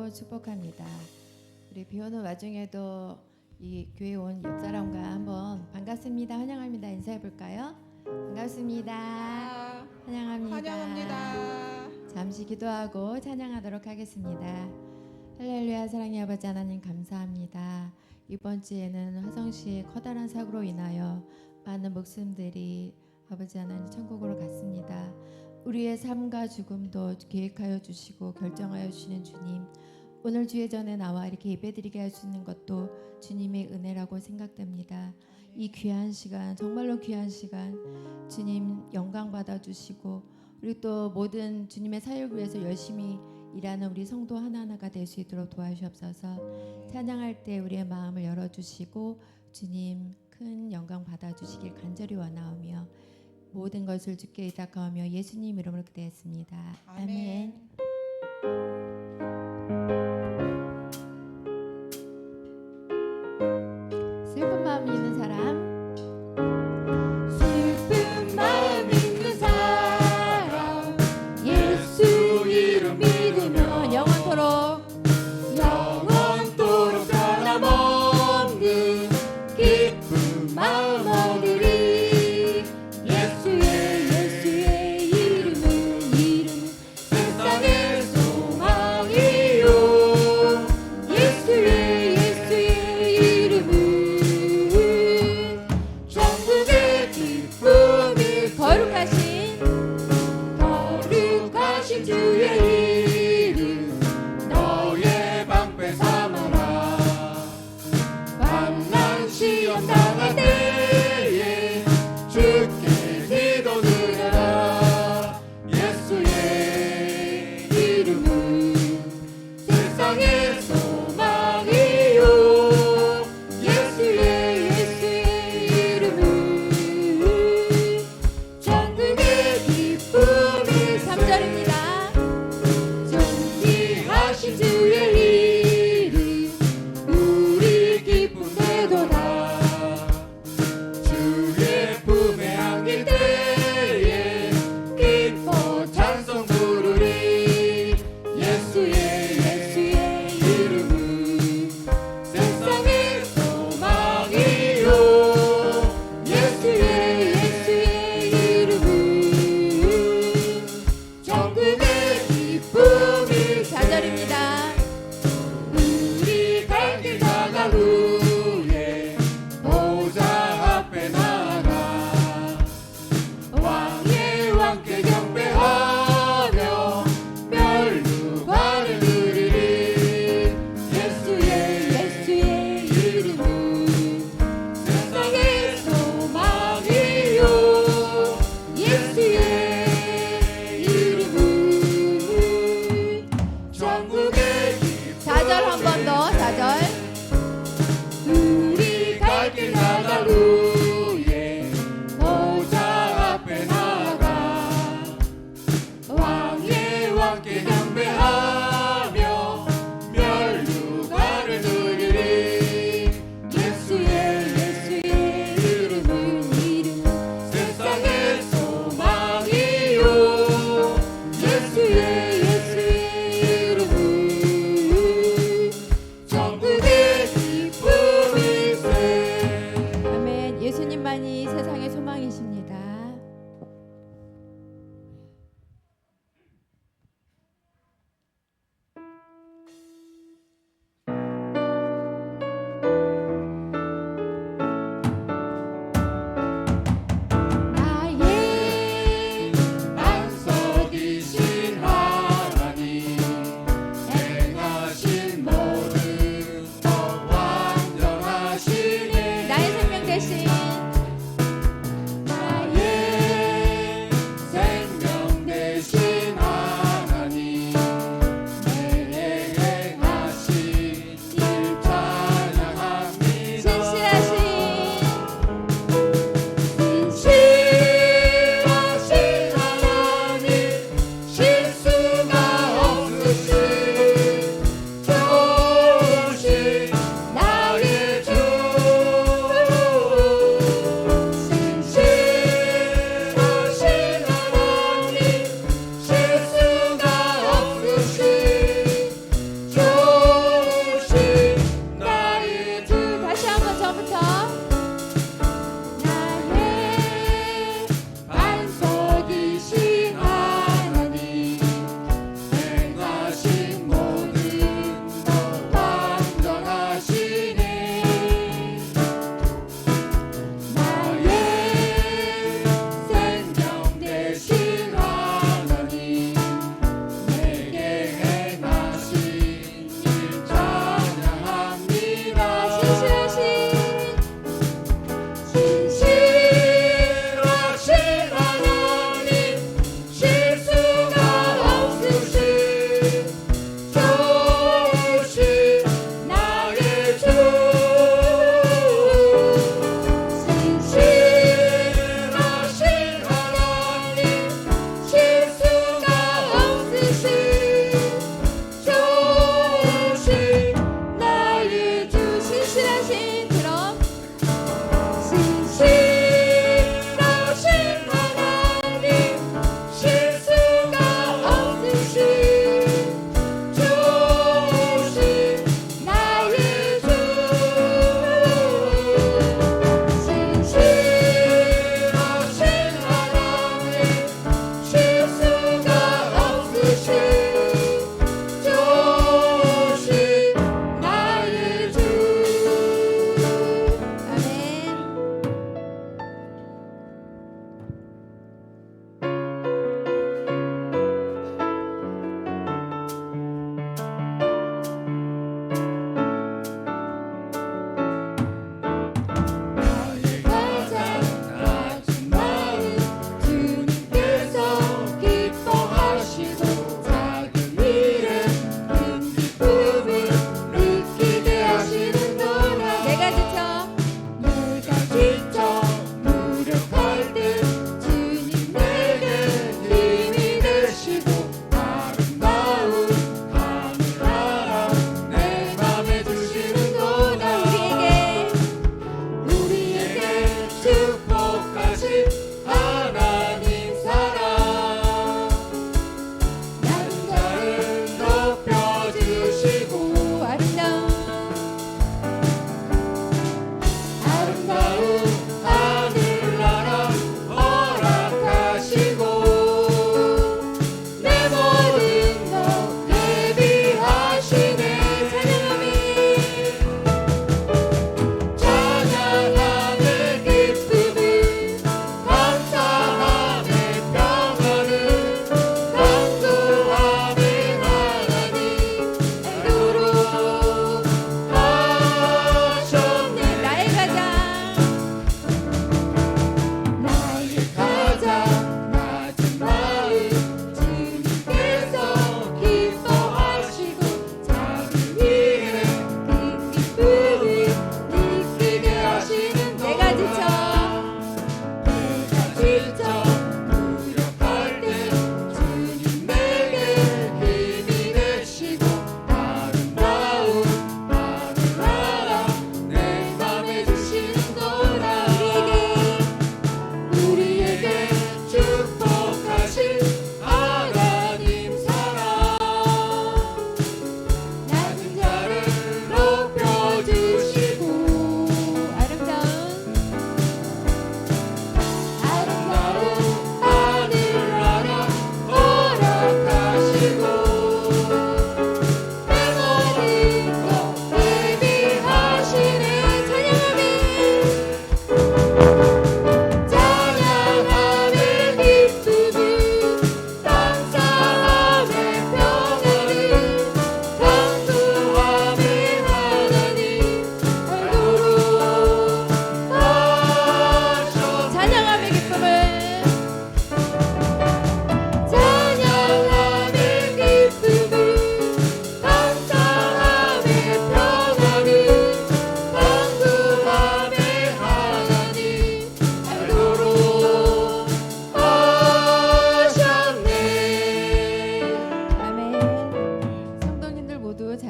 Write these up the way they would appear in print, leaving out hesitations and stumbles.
기도하고 축복합니다. 우리 비오는 와중에도 이 교회 온 옆 사람과 한번 반갑습니다, 환영합니다 인사해 볼까요? 반갑습니다. 환영합니다. 환영합니다. 잠시 기도하고 찬양하도록 하겠습니다. 할렐루야. 사랑의 아버지 하나님 감사합니다. 이번 주에는 화성시의 커다란 사고로 인하여 많은 목숨들이 아버지 하나님 천국으로 갔습니다. 우리의 삶과 죽음도 계획하여 주시고 결정하여 주시는 주님, 오늘 주의 전에 나와 이렇게 예배드리게 할 수 있는 것도 주님의 은혜라고 생각됩니다. 이 귀한 시간, 정말로 귀한 시간 주님 영광 받아주시고, 우리 또 모든 주님의 사역을 위해서 열심히 일하는 우리 성도 하나하나가 될 수 있도록 도와주옵소서. 찬양할 때 우리의 마음을 열어주시고 주님 큰 영광 받아주시길 간절히 원하오며 모든 것을 주께 의탁하며 예수님 이름으로 기도했습니다. 아멘. 슬픈 마음 있는 사람, 슬픈 마음 있는 사람, 예수 이름 믿으며 영원토록 변함없는 기쁜 마음 얻으리. 예수의 이름은 세상의 소망이요. 예수의 이름은 천국의 기쁨이 거룩하신 주의 이름 너의 방패 삼아라. 환난 시험 당할 때에 주께 기도드려라. 예수의 이름은 세상의 소망이요. 예수의 이름은 천국의 기쁨이 3절입니다. 존귀하신 주의 이름 우리 기쁨 되도다. 주의 품에 안길 때에 기뻐 찬송 부르리. 예수의 이름은 세상의 소망이요. 예수의 이름은 천국의 기쁨이 4절입니다. 우리 갈 길 나갈 후에 보좌 앞에 나아가 왕의 왕께 경배하며 멸류관을 드리리. 예수의 이름은 세상의 소망이요. 예수의 이름은 천국의 기쁨. 4절 한 번 더. 4절. 우리 갈 길 나갈 후에 보좌 앞에 나아가 왕의 왕께 경배하며 멸류관을 드리리. 예수의 이름은 세상의 소망이요. 예수의 이름은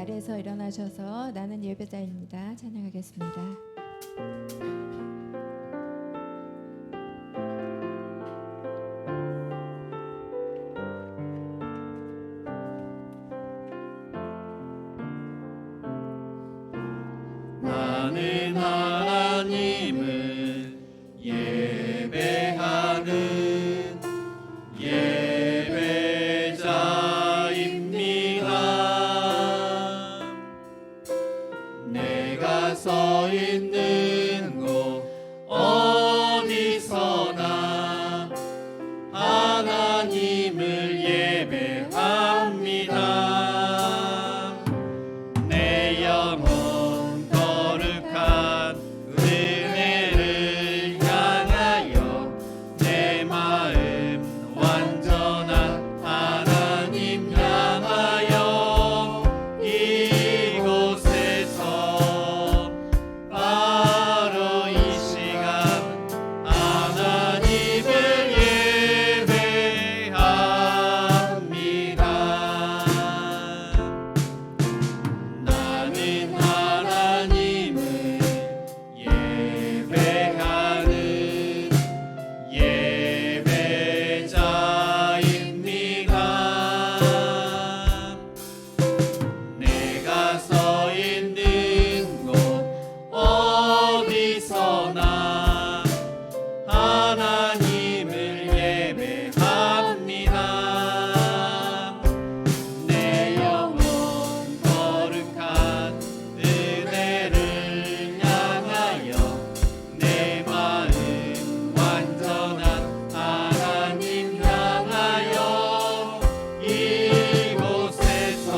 자리에서 일어나셔서 나는 예배자입니다. 찬양하겠습니다. 나는 하나님을 예배하는 예배자입니다. 내가 서 있는 곳 어디서나 하나님을 예배합니다. 내 영혼 거룩한 은혜를 향하여 내 마음 완전한 하나님 향하여 이곳에서 바로 이 시간 하나님을 예배합니다. 나는 하나님을 예배하는 예배자입니다. 내가 서 있는 곳 어디서나 하나님을 예배합니다. 내 영혼 거룩한 은혜를 향하여 내 마음 완전한 하나님 향하여 이곳에서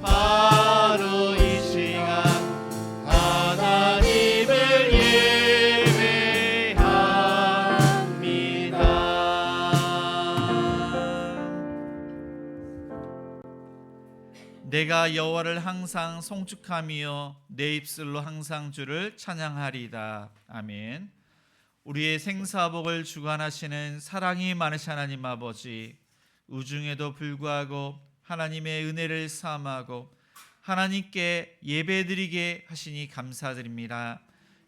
바로 이 시간 하나님을 예배합니다. 내가 여호와를 항상 송축하며 내 입술로 항상 주를 찬양하리이다. 아멘. 우리의 생사복을 주관하시는 사랑이 많으신 하나님 아버지, 우중에도 불구하고 하나님의 은혜를 사모하고 하나님께 예배드리게 하시니 감사드립니다.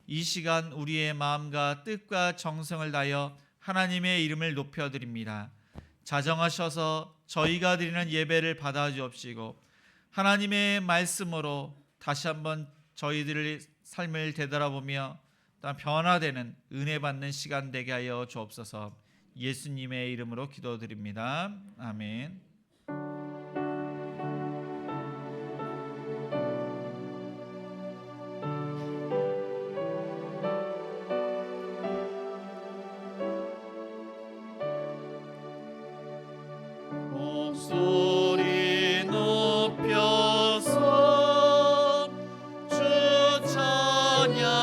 이 시간 우리의 마음과 뜻과 정성을 다하여 하나님의 이름을 높여드립니다. 자정하셔서 저희가 드리는 예배를 받아주옵시고 하나님의 말씀으로 다시 한번 저희들의 삶을 되돌아보며 또한 변화되는 은혜 받는 시간 되게 하여 주옵소서. 예수님의 이름으로 기도드립니다. 아멘. 목소리 높여서 주 찬양하여라.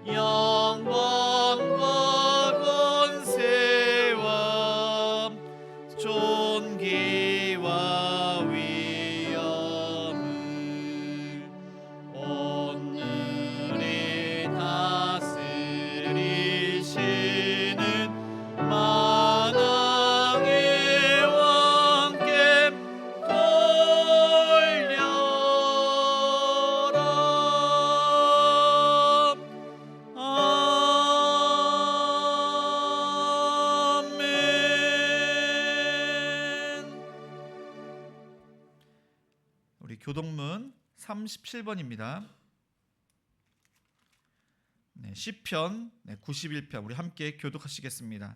영광과 권세와 존귀와 위엄을 오늘의 다스리시는 만왕의 왕께 돌려라. 아멘. 우리 교동문 37번입니다. 시편 91편 우리 함께 교독하시겠습니다.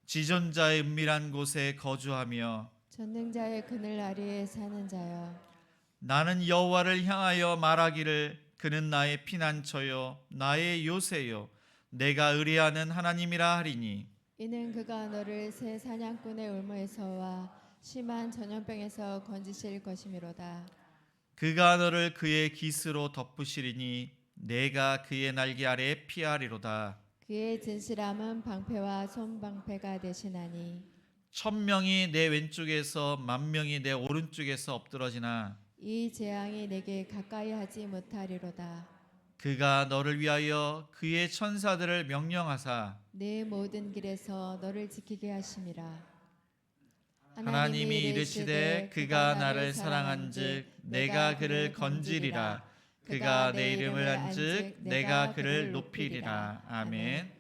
지존자의 은밀한 곳에 거주하며 전능자의 그늘 아래에 사는 자여, 나는 여호와를 향하여 말하기를 그는 나의 피난처요 나의 요새요 내가 의뢰하는 하나님이라 하리니 이는 그가 너를 새 사냥꾼의 울무에서와 심한 전염병에서 건지실 것이미로다. 그가 너를 그의 깃으로 덮으시리니 내가 그의 날개 아래에 피하리로다. 그의 진실함은 방패와 손방패가 되시나니 1000명이 내 왼쪽에서 10,000명이 내 오른쪽에서 엎드러지나 이 재앙이 내게 가까이 하지 못하리로다. 그가 너를 위하여 그의 천사들을 명령하사 내 모든 길에서 너를 지키게 하심이라. 하나님이 이르시되 그가 나를 사랑한즉 내가 그를 건지리라. 그가 내 이름을 안즉 내가 그를 높이리라. 아멘.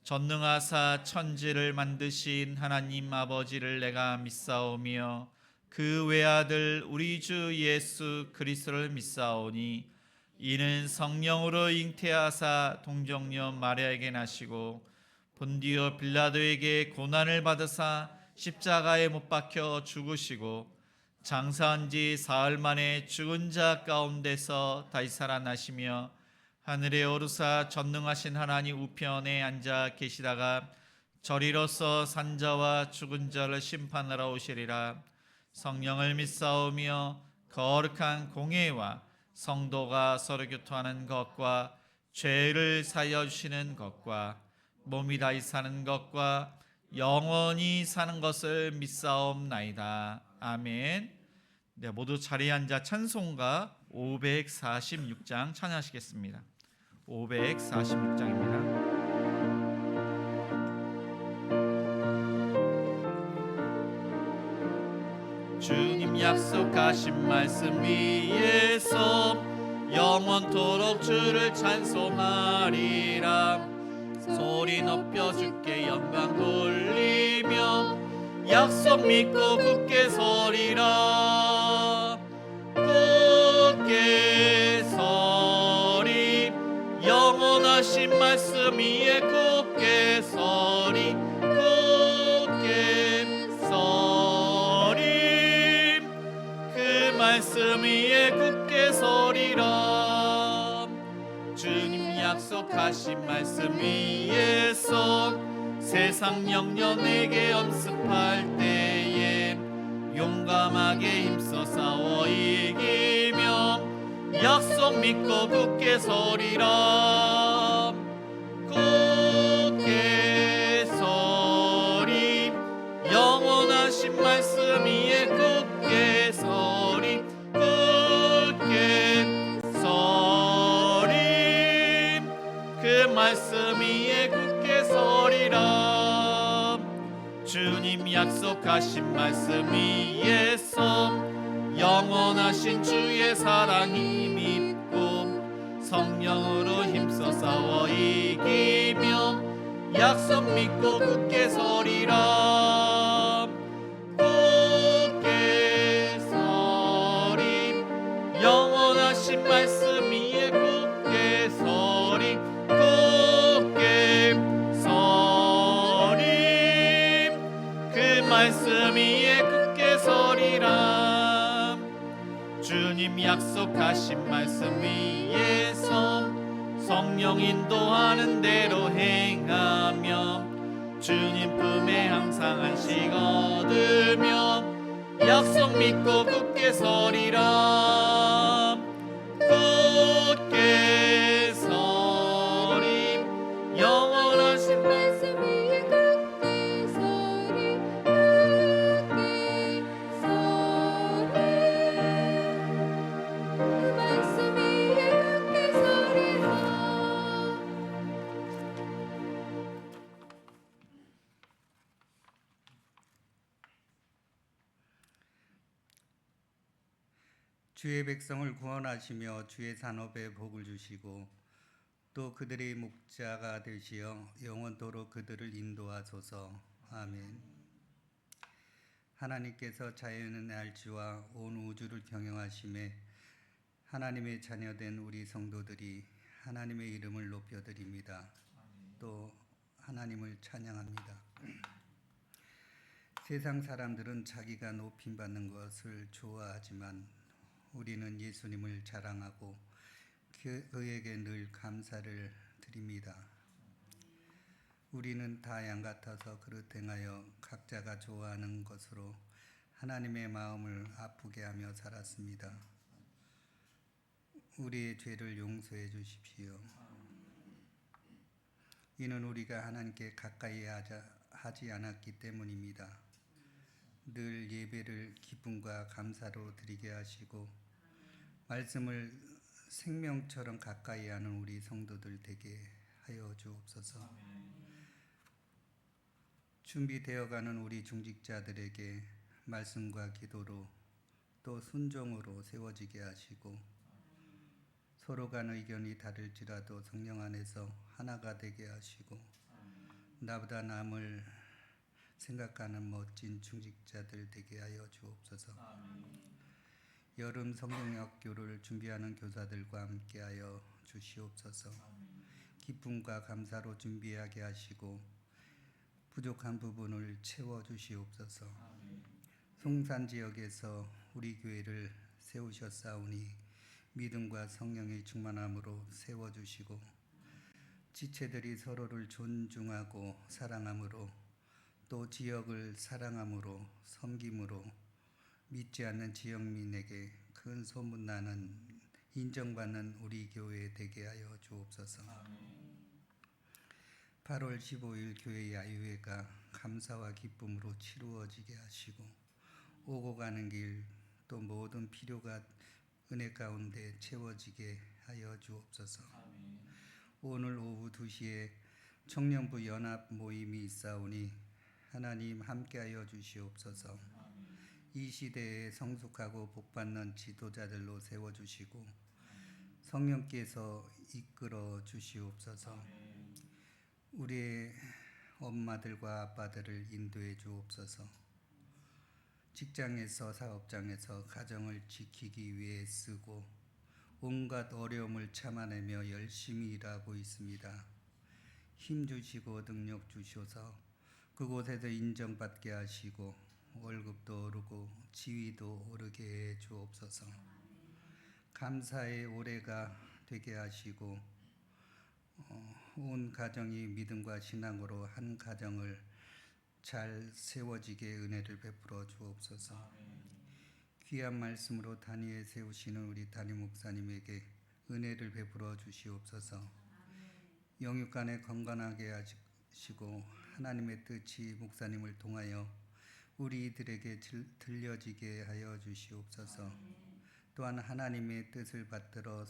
전능하사 천지를 만드신 하나님 아버지를 내가 믿사오며 그 외아들 우리 주 예수 그리스도를 믿사오니 이는 성령으로 잉태하사 동정녀 마리아에게 나시고 본디오 빌라도에게 고난을 받으사 십자가에 못 박혀 죽으시고 장사한 지 사흘 만에 죽은 자 가운데서 다시 살아나시며 하늘에 오르사 전능하신 하나님 우편에 앉아 계시다가 저리로서 산자와 죽은 자를 심판하러 오시리라. 성령을 믿사오며 거룩한 공회와 성도가 서로 교통하는 것과 죄를 사하여 주시는 것과 몸이 다시 사는 것과 영원히 사는 것을 믿사옵나이다. 아멘. 네, 모두 자리에 앉아 찬송가 546장 찬양하시겠습니다. 546장입니다. 주님 약속하신 말씀 위에서 영원토록 주를 찬송하리라. 소리 높여 주께 영광 돌리며 약속 믿고 굳게 서리라. 굳게 서리 영원하신 말씀 위에 굳게 서리. 굳게 서리 그 말씀 위에 굳게 서리라. 주님 약속하신 말씀 위에서 세상 영녀 내게 엄습할 때에 용감하게 힘써 싸워 이기며 약속 믿고 굳게 서리라. 굳게 서리 영원하신 말씀 위에 굳게 서리. 굳게 서리 그 말씀 위에 굳게 서리라. 주님 약속하신 말씀 위에서 영원하신 주의 사랑이 믿고 성령으로 힘써 싸워 이기며 약속 믿고 굳게 서리라. 굳게 서리 영원하신 말씀 위에 굳게 서리. 굳게 서리 그 말씀 위에 굳게 서리라. 주님 약속하신 말씀 위에서 성령 인도하는 대로 행하며 주님 품에 항상 안식 얻으며 약속 믿고 굳게 서리라. 굳게 서리 영원하신 말씀 위에 굳게 서리. 굳게 서리 그 말씀 위에 굳게 서리라. 주의 백성을 구원하시며 주의 산업에 복을 주시고 또 그들의 목자가 되시어 영원토록 그들을 인도하소서. 아멘. 하나님께서 자연의 날씨와 온 우주를 경영하심에 하나님의 자녀된 우리 성도들이 하나님의 이름을 높여드립니다. 또 하나님을 찬양합니다. 세상 사람들은 자기가 높임받는 것을 좋아하지만 우리는 예수님을 자랑하고 그에게 늘 감사를 드립니다. 우리는 다 양 같아서 그릇 행하여 각자가 좋아하는 것으로 하나님의 마음을 아프게 하며 살았습니다. 우리의 죄를 용서해 주십시오. 이는 우리가 하나님께 가까이 하지 않았기 때문입니다. 늘 예배를 기쁨과 감사로 드리게 하시고 말씀을 생명처럼 가까이 하는 우리 성도들 되게 하여 주옵소서. 준비되어가는 우리 중직자들에게 말씀과 기도로 또 순종으로 세워지게 하시고 서로 간 의견이 다를지라도 성령 안에서 하나가 되게 하시고 나보다 남을 생각하는 멋진 중직자들 되게 하여 주옵소서. 여름 성경학교를 준비하는 교사들과 함께하여 주시옵소서. 기쁨과 감사로 준비하게 하시고 부족한 부분을 채워 주시옵소서. 송산 지역에서 우리 교회를 세우셨사오니 믿음과 성령의 충만함으로 세워 주시고 지체들이 서로를 존중하고 사랑함으로 또 지역을 사랑함으로 섬김으로 믿지 않는 지역민에게 큰 소문나는 인정받는 우리 교회 되게 하여 주옵소서. 8월 15일 교회 야유회가 감사와 기쁨으로 치루어지게 하시고 오고 가는 길 또 모든 필요가 은혜 가운데 채워지게 하여 주옵소서. 오늘 오후 2시에 청년부 연합 모임이 있사오니 하나님 함께하여 주시옵소서. 이 시대에 성숙하고 복받는 지도자들로 세워주시고 성령께서 이끌어 주시옵소서. 우리의 엄마들과 아빠들을 인도해 주옵소서. 직장에서 사업장에서 가정을 지키기 위해 쓰고 온갖 어려움을 참아내며 열심히 일하고 있습니다. 힘 주시고 능력 주셔서 그곳에서 인정받게 하시고 월급도 오르고 지위도 오르게 해 주옵소서. 감사의 올해가 되게 하시고 온 가정이 믿음과 신앙으로 한 가정을 잘 세워지게 은혜를 베풀어 주옵소서. 귀한 말씀으로 단위에 세우시는 우리 담임 목사님에게 은혜를 베풀어 주시옵소서. 영육간에 건강하게 하시고 하나님의 뜻이 목사님을 통하여 우리들에게 들려지게 하여 주시옵소서. 또한 하나님의 뜻을 받들어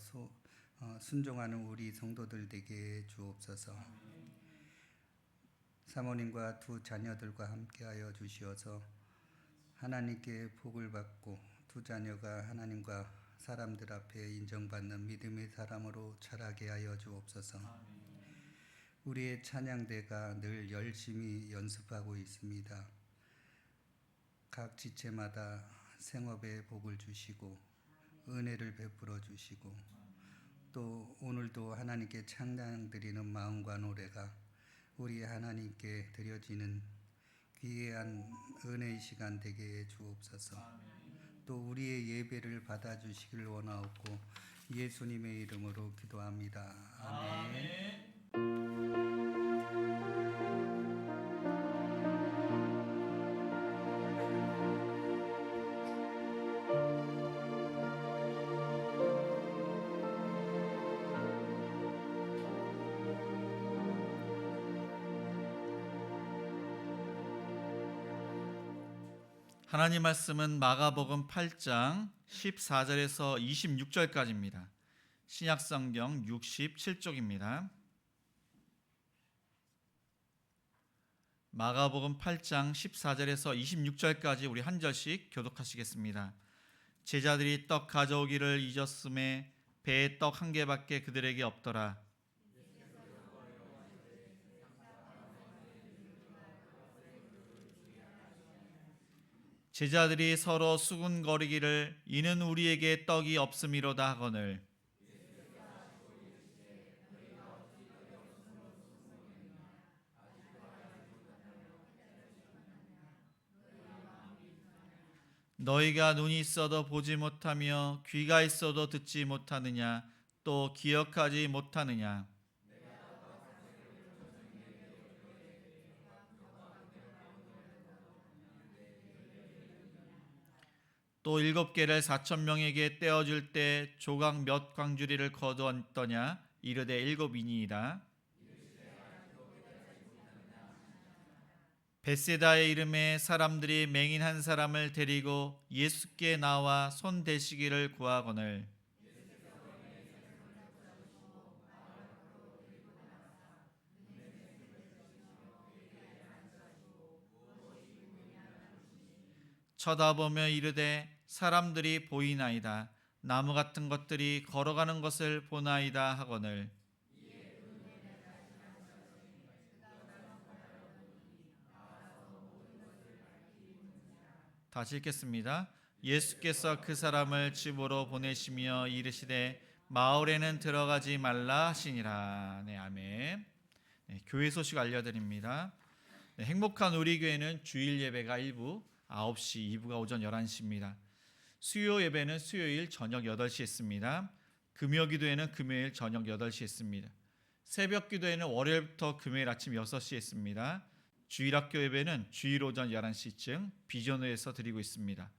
순종하는 우리 성도들 되게 해 주옵소서. 사모님과 두 자녀들과 함께하여 주시어서 하나님께 복을 받고 두 자녀가 하나님과 사람들 앞에 인정받는 믿음의 사람으로 자라게 하여 주옵소서. 우리의 찬양대가 늘 열심히 연습하고 있습니다. 각 지체마다 생업에 복을 주시고 은혜를 베풀어 주시고 또 오늘도 하나님께 찬양 드리는 마음과 노래가 우리 하나님께 드려지는 귀한 은혜의 시간 되게 해 주옵소서. 또 우리의 예배를 받아주시길 원하옵고 예수님의 이름으로 기도합니다. 아멘. 하나님 말씀은 마가복음 8장 14절에서 26절까지입니다. 신약성경 67쪽입니다. 마가복음 8장 14절에서 26절까지 우리 한 절씩 교독하시겠습니다. 제자들이 떡 가져오기를 잊었음에 배에 떡 한 개밖에 그들에게 없더라. 제자들이 서로 수군거리기를 이는 우리에게 떡이 없음이로다 하거늘 너희가 눈이 있어도 보지 못하며 귀가 있어도 듣지 못하느냐 또 기억하지 못하느냐. 또 7개를 4,000명에게 떼어줄 때 조각 몇 광주리를 거두었더냐 이르되 7이니이다. 벳세다의 이름에 사람들이 맹인 한 사람을 데리고 예수께 나와 손 대시기를 구하거늘 쳐다보며 이르되 사람들이 보이나이다. 나무 같은 것들이 걸어가는 것을 보나이다 하거늘. 다시 읽겠습니다. 예수께서 그 사람을 집으로 보내시며 이르시되 마을에는 들어가지 말라 하시니라. 네, 아멘. 네, 교회 소식 알려드립니다. 네, 행복한 우리 교회는 주일 예배가 1부 9시, 2부가 오전 11시입니다. 수요 예배는 수요일 저녁 8시에 있습니다. 금요 기도회는 금요일 저녁 8시에 있습니다. 새벽 기도회는 월요일부터 금요일 아침 6시에 있습니다. 주일학교 예배는 주일 오전 11시쯤 비전회에서 드리고 있습니다.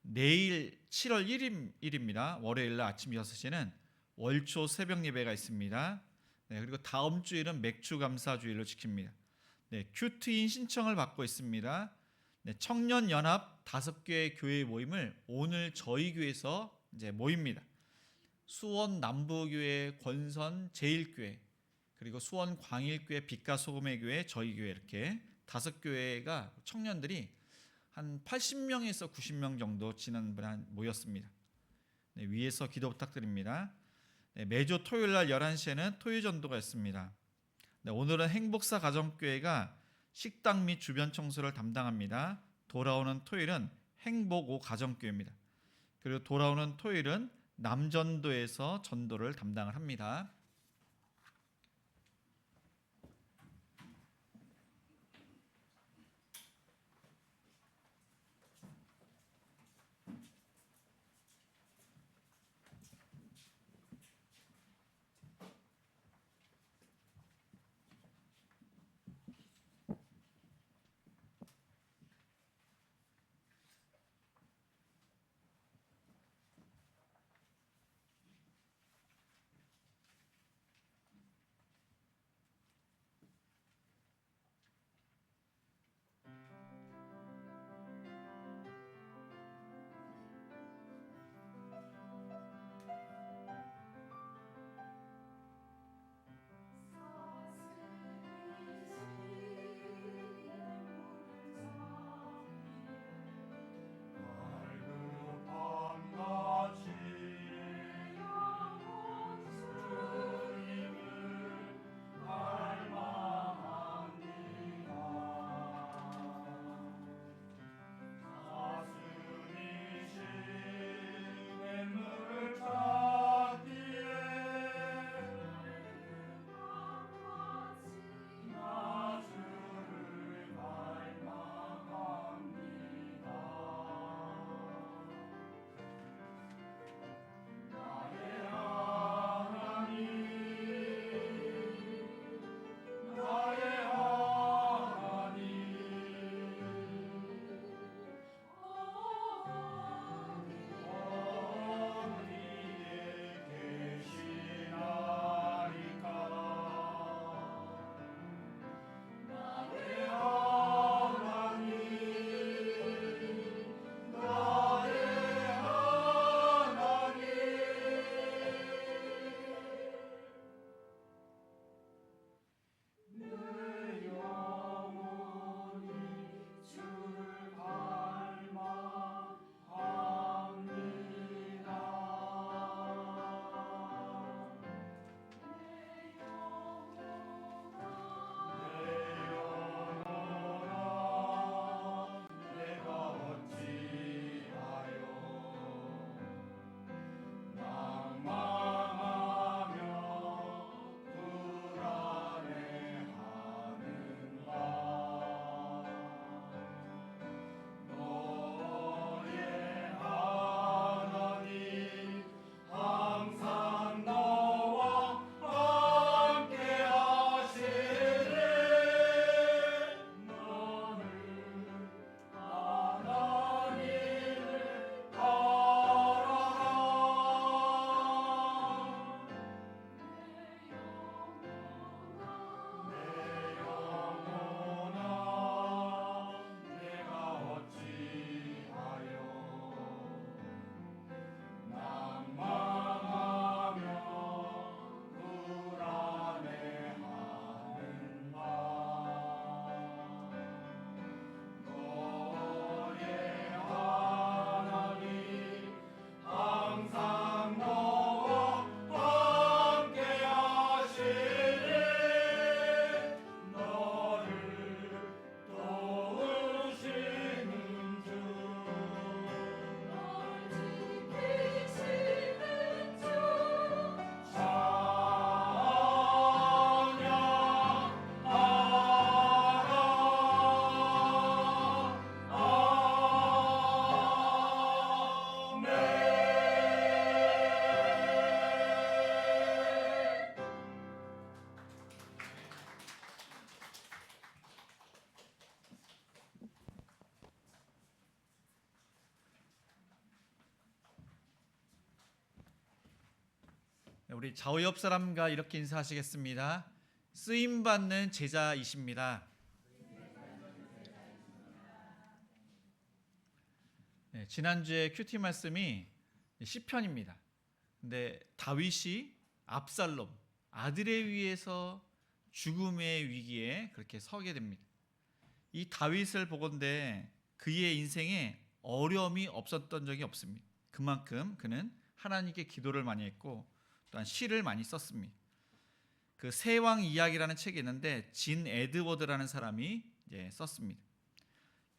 내일 7월 1일입니다. 월요일날 아침 6시에는 월초 새벽 예배가 있습니다. 네, 그리고 다음 주일은 맥주 감사 주일로 지킵니다. 네, 큐트인 신청을 받고 있습니다. 네, 청년연합 5개 교회 모임을 오늘 저희 교회에서 이제 모입니다. 수원 남부교회 권선 제1교회, 그리고 수원 광일교회 빛과 소금의 교회, 저희 교회 이렇게 5교회가 청년들이 한 80명에서 90명 정도 지난번에 모였습니다. 네, 위에서 기도 부탁드립니다. 네, 매주 토요일 날 11시에는 토요 전도가 있습니다. 네, 오늘은 행복사 가정교회가 식당 및 주변 청소를 담당합니다. 돌아오는 토요일은 행복오 가정교회입니다. 그리고 돌아오는 토요일은 남전도에서 전도를 담당을 합니다. 우리 좌우 옆 사람과 이렇게 인사하시겠습니다. 쓰임 받는 제자이십니다. 네, 지난주에 큐티 말씀이 시편입니다. 근데 다윗이 압살롬 아들에 의해서 죽음의 위기에 그렇게 서게 됩니다. 이 다윗을 보건대 그의 인생에 어려움이 없었던 적이 없습니다. 그만큼 그는 하나님께 기도를 많이 했고 또한 시를 많이 썼습니다. 그 세왕 이야기라는 책이 있는데 진 에드워드라는 사람이 썼습니다.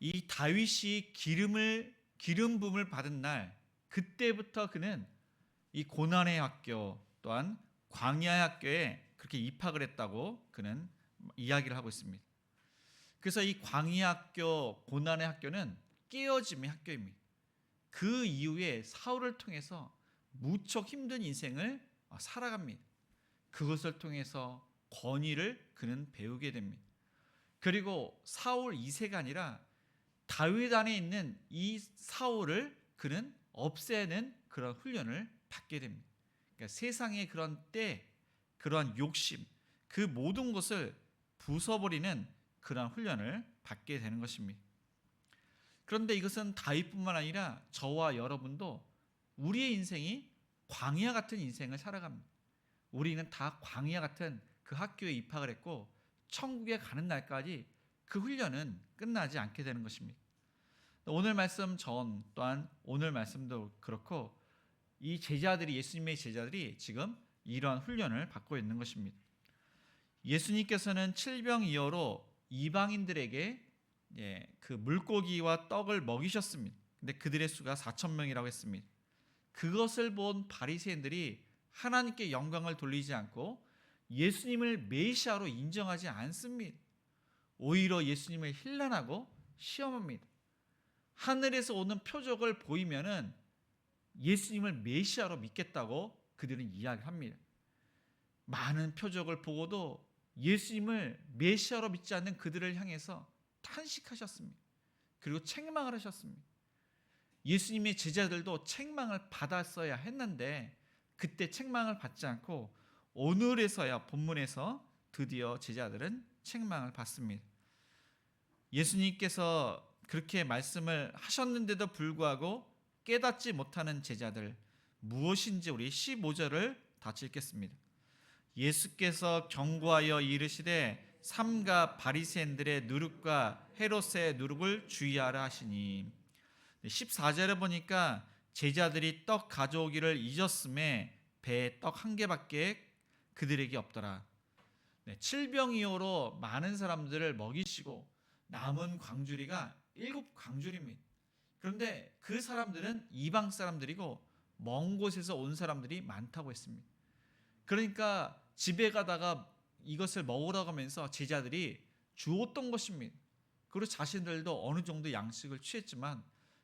이 다윗이 기름 부음을 받은 날 그때부터 그는 이 고난의 학교 또한 광야의 학교에 그렇게 입학을 했다고 그는 이야기를 하고 있습니다. 그래서 이 광야 학교, 고난의 학교는 깨어짐의 학교입니다. 그 이후에 사울을 통해서 무척 힘든 인생을 살아갑니다. 그것을 통해서 권위를 그는 배우게 됩니다. 그리고 사울 2세가 아니라 다윗 안에 있는 이 사울을 그는 없애는 그런 훈련을 받게 됩니다. 그러니까 세상의 그런 때, 그러한 욕심, 그 모든 것을 부숴버리는 그런 훈련을 받게 되는 것입니다. 그런데 이것은 다윗뿐만 아니라 저와 여러분도 우리의 인생이 광야 같은 인생을 살아갑니다. 우리는 다 광야 같은 그 학교에 입학을 했고 천국에 가는 날까지 그 훈련은 끝나지 않게 되는 것입니다. 오늘 말씀 전 또한 오늘 말씀도 그렇고 이 제자들이 예수님의 제자들이 지금 이러한 훈련을 받고 있는 것입니다. 예수님께서는 칠병이어로 이방인들에게 그 물고기와 떡을 먹이셨습니다. 근데 그들의 수가 4,000명이라고 했습니다. 그것을 본 바리새인들이 하나님께 영광을 돌리지 않고 예수님을 메시아로 인정하지 않습니다. 오히려 예수님을 힐난하고 시험합니다. 하늘에서 오는 표적을 보이면은 예수님을 메시아로 믿겠다고 그들은 이야기합니다. 많은 표적을 보고도 예수님을 메시아로 믿지 않는 그들을 향해서 탄식하셨습니다. 그리고 책망을 하셨습니다. 예수님의 제자들도 책망을 받았어야 했는데 그때 책망을 받지 않고 오늘에서야 본문에서 드디어 제자들은 책망을 받습니다. 예수님께서 그렇게 말씀을 하셨는데도 불구하고 깨닫지 못하는 제자들 무엇인지 우리 15절을 같이 읽겠습니다. 예수께서 경고하여 이르시되 삼가 바리새인들의 누룩과 헤롯의 누룩을 주의하라 하시니 14절에 보니까 제자들이 떡 가져오기를 잊었음에 배에 떡 한 개밖에 그들에게 없더라. 칠병이어로 많은 사람들을 먹이시고 남은 광주리가 7광주리입니다. 그런데 그 사람들은 이방 사람들이고 먼 곳에서 온 사람들이 많다고 했습니다. 그러니까 집에 가다가 이것을 먹으라고 하면서 제자들이 주었던 것입니다. 그리고 자신들도 어느 정도 양식을 취했지만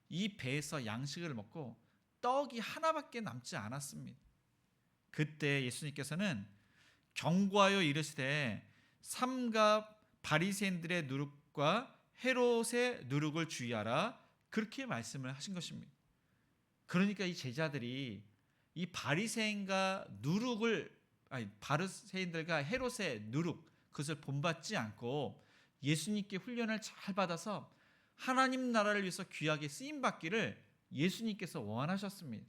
이 배에서 양식을 먹고 떡이 하나밖에 남지 않았습니다. 그때 예수님께서는 경고하여 이르시되 삼가 바리새인들의 누룩과 헤롯의 누룩을 주의하라 그렇게 말씀을 하신 것입니다. 그러니까 이 제자들이 이 바리새인들과 헤롯의 누룩 그것을 본받지 않고 예수님께 훈련을 잘 받아서 하나님 나라를 위해서 귀하게 쓰임 받기를 예수님께서 원하셨습니다.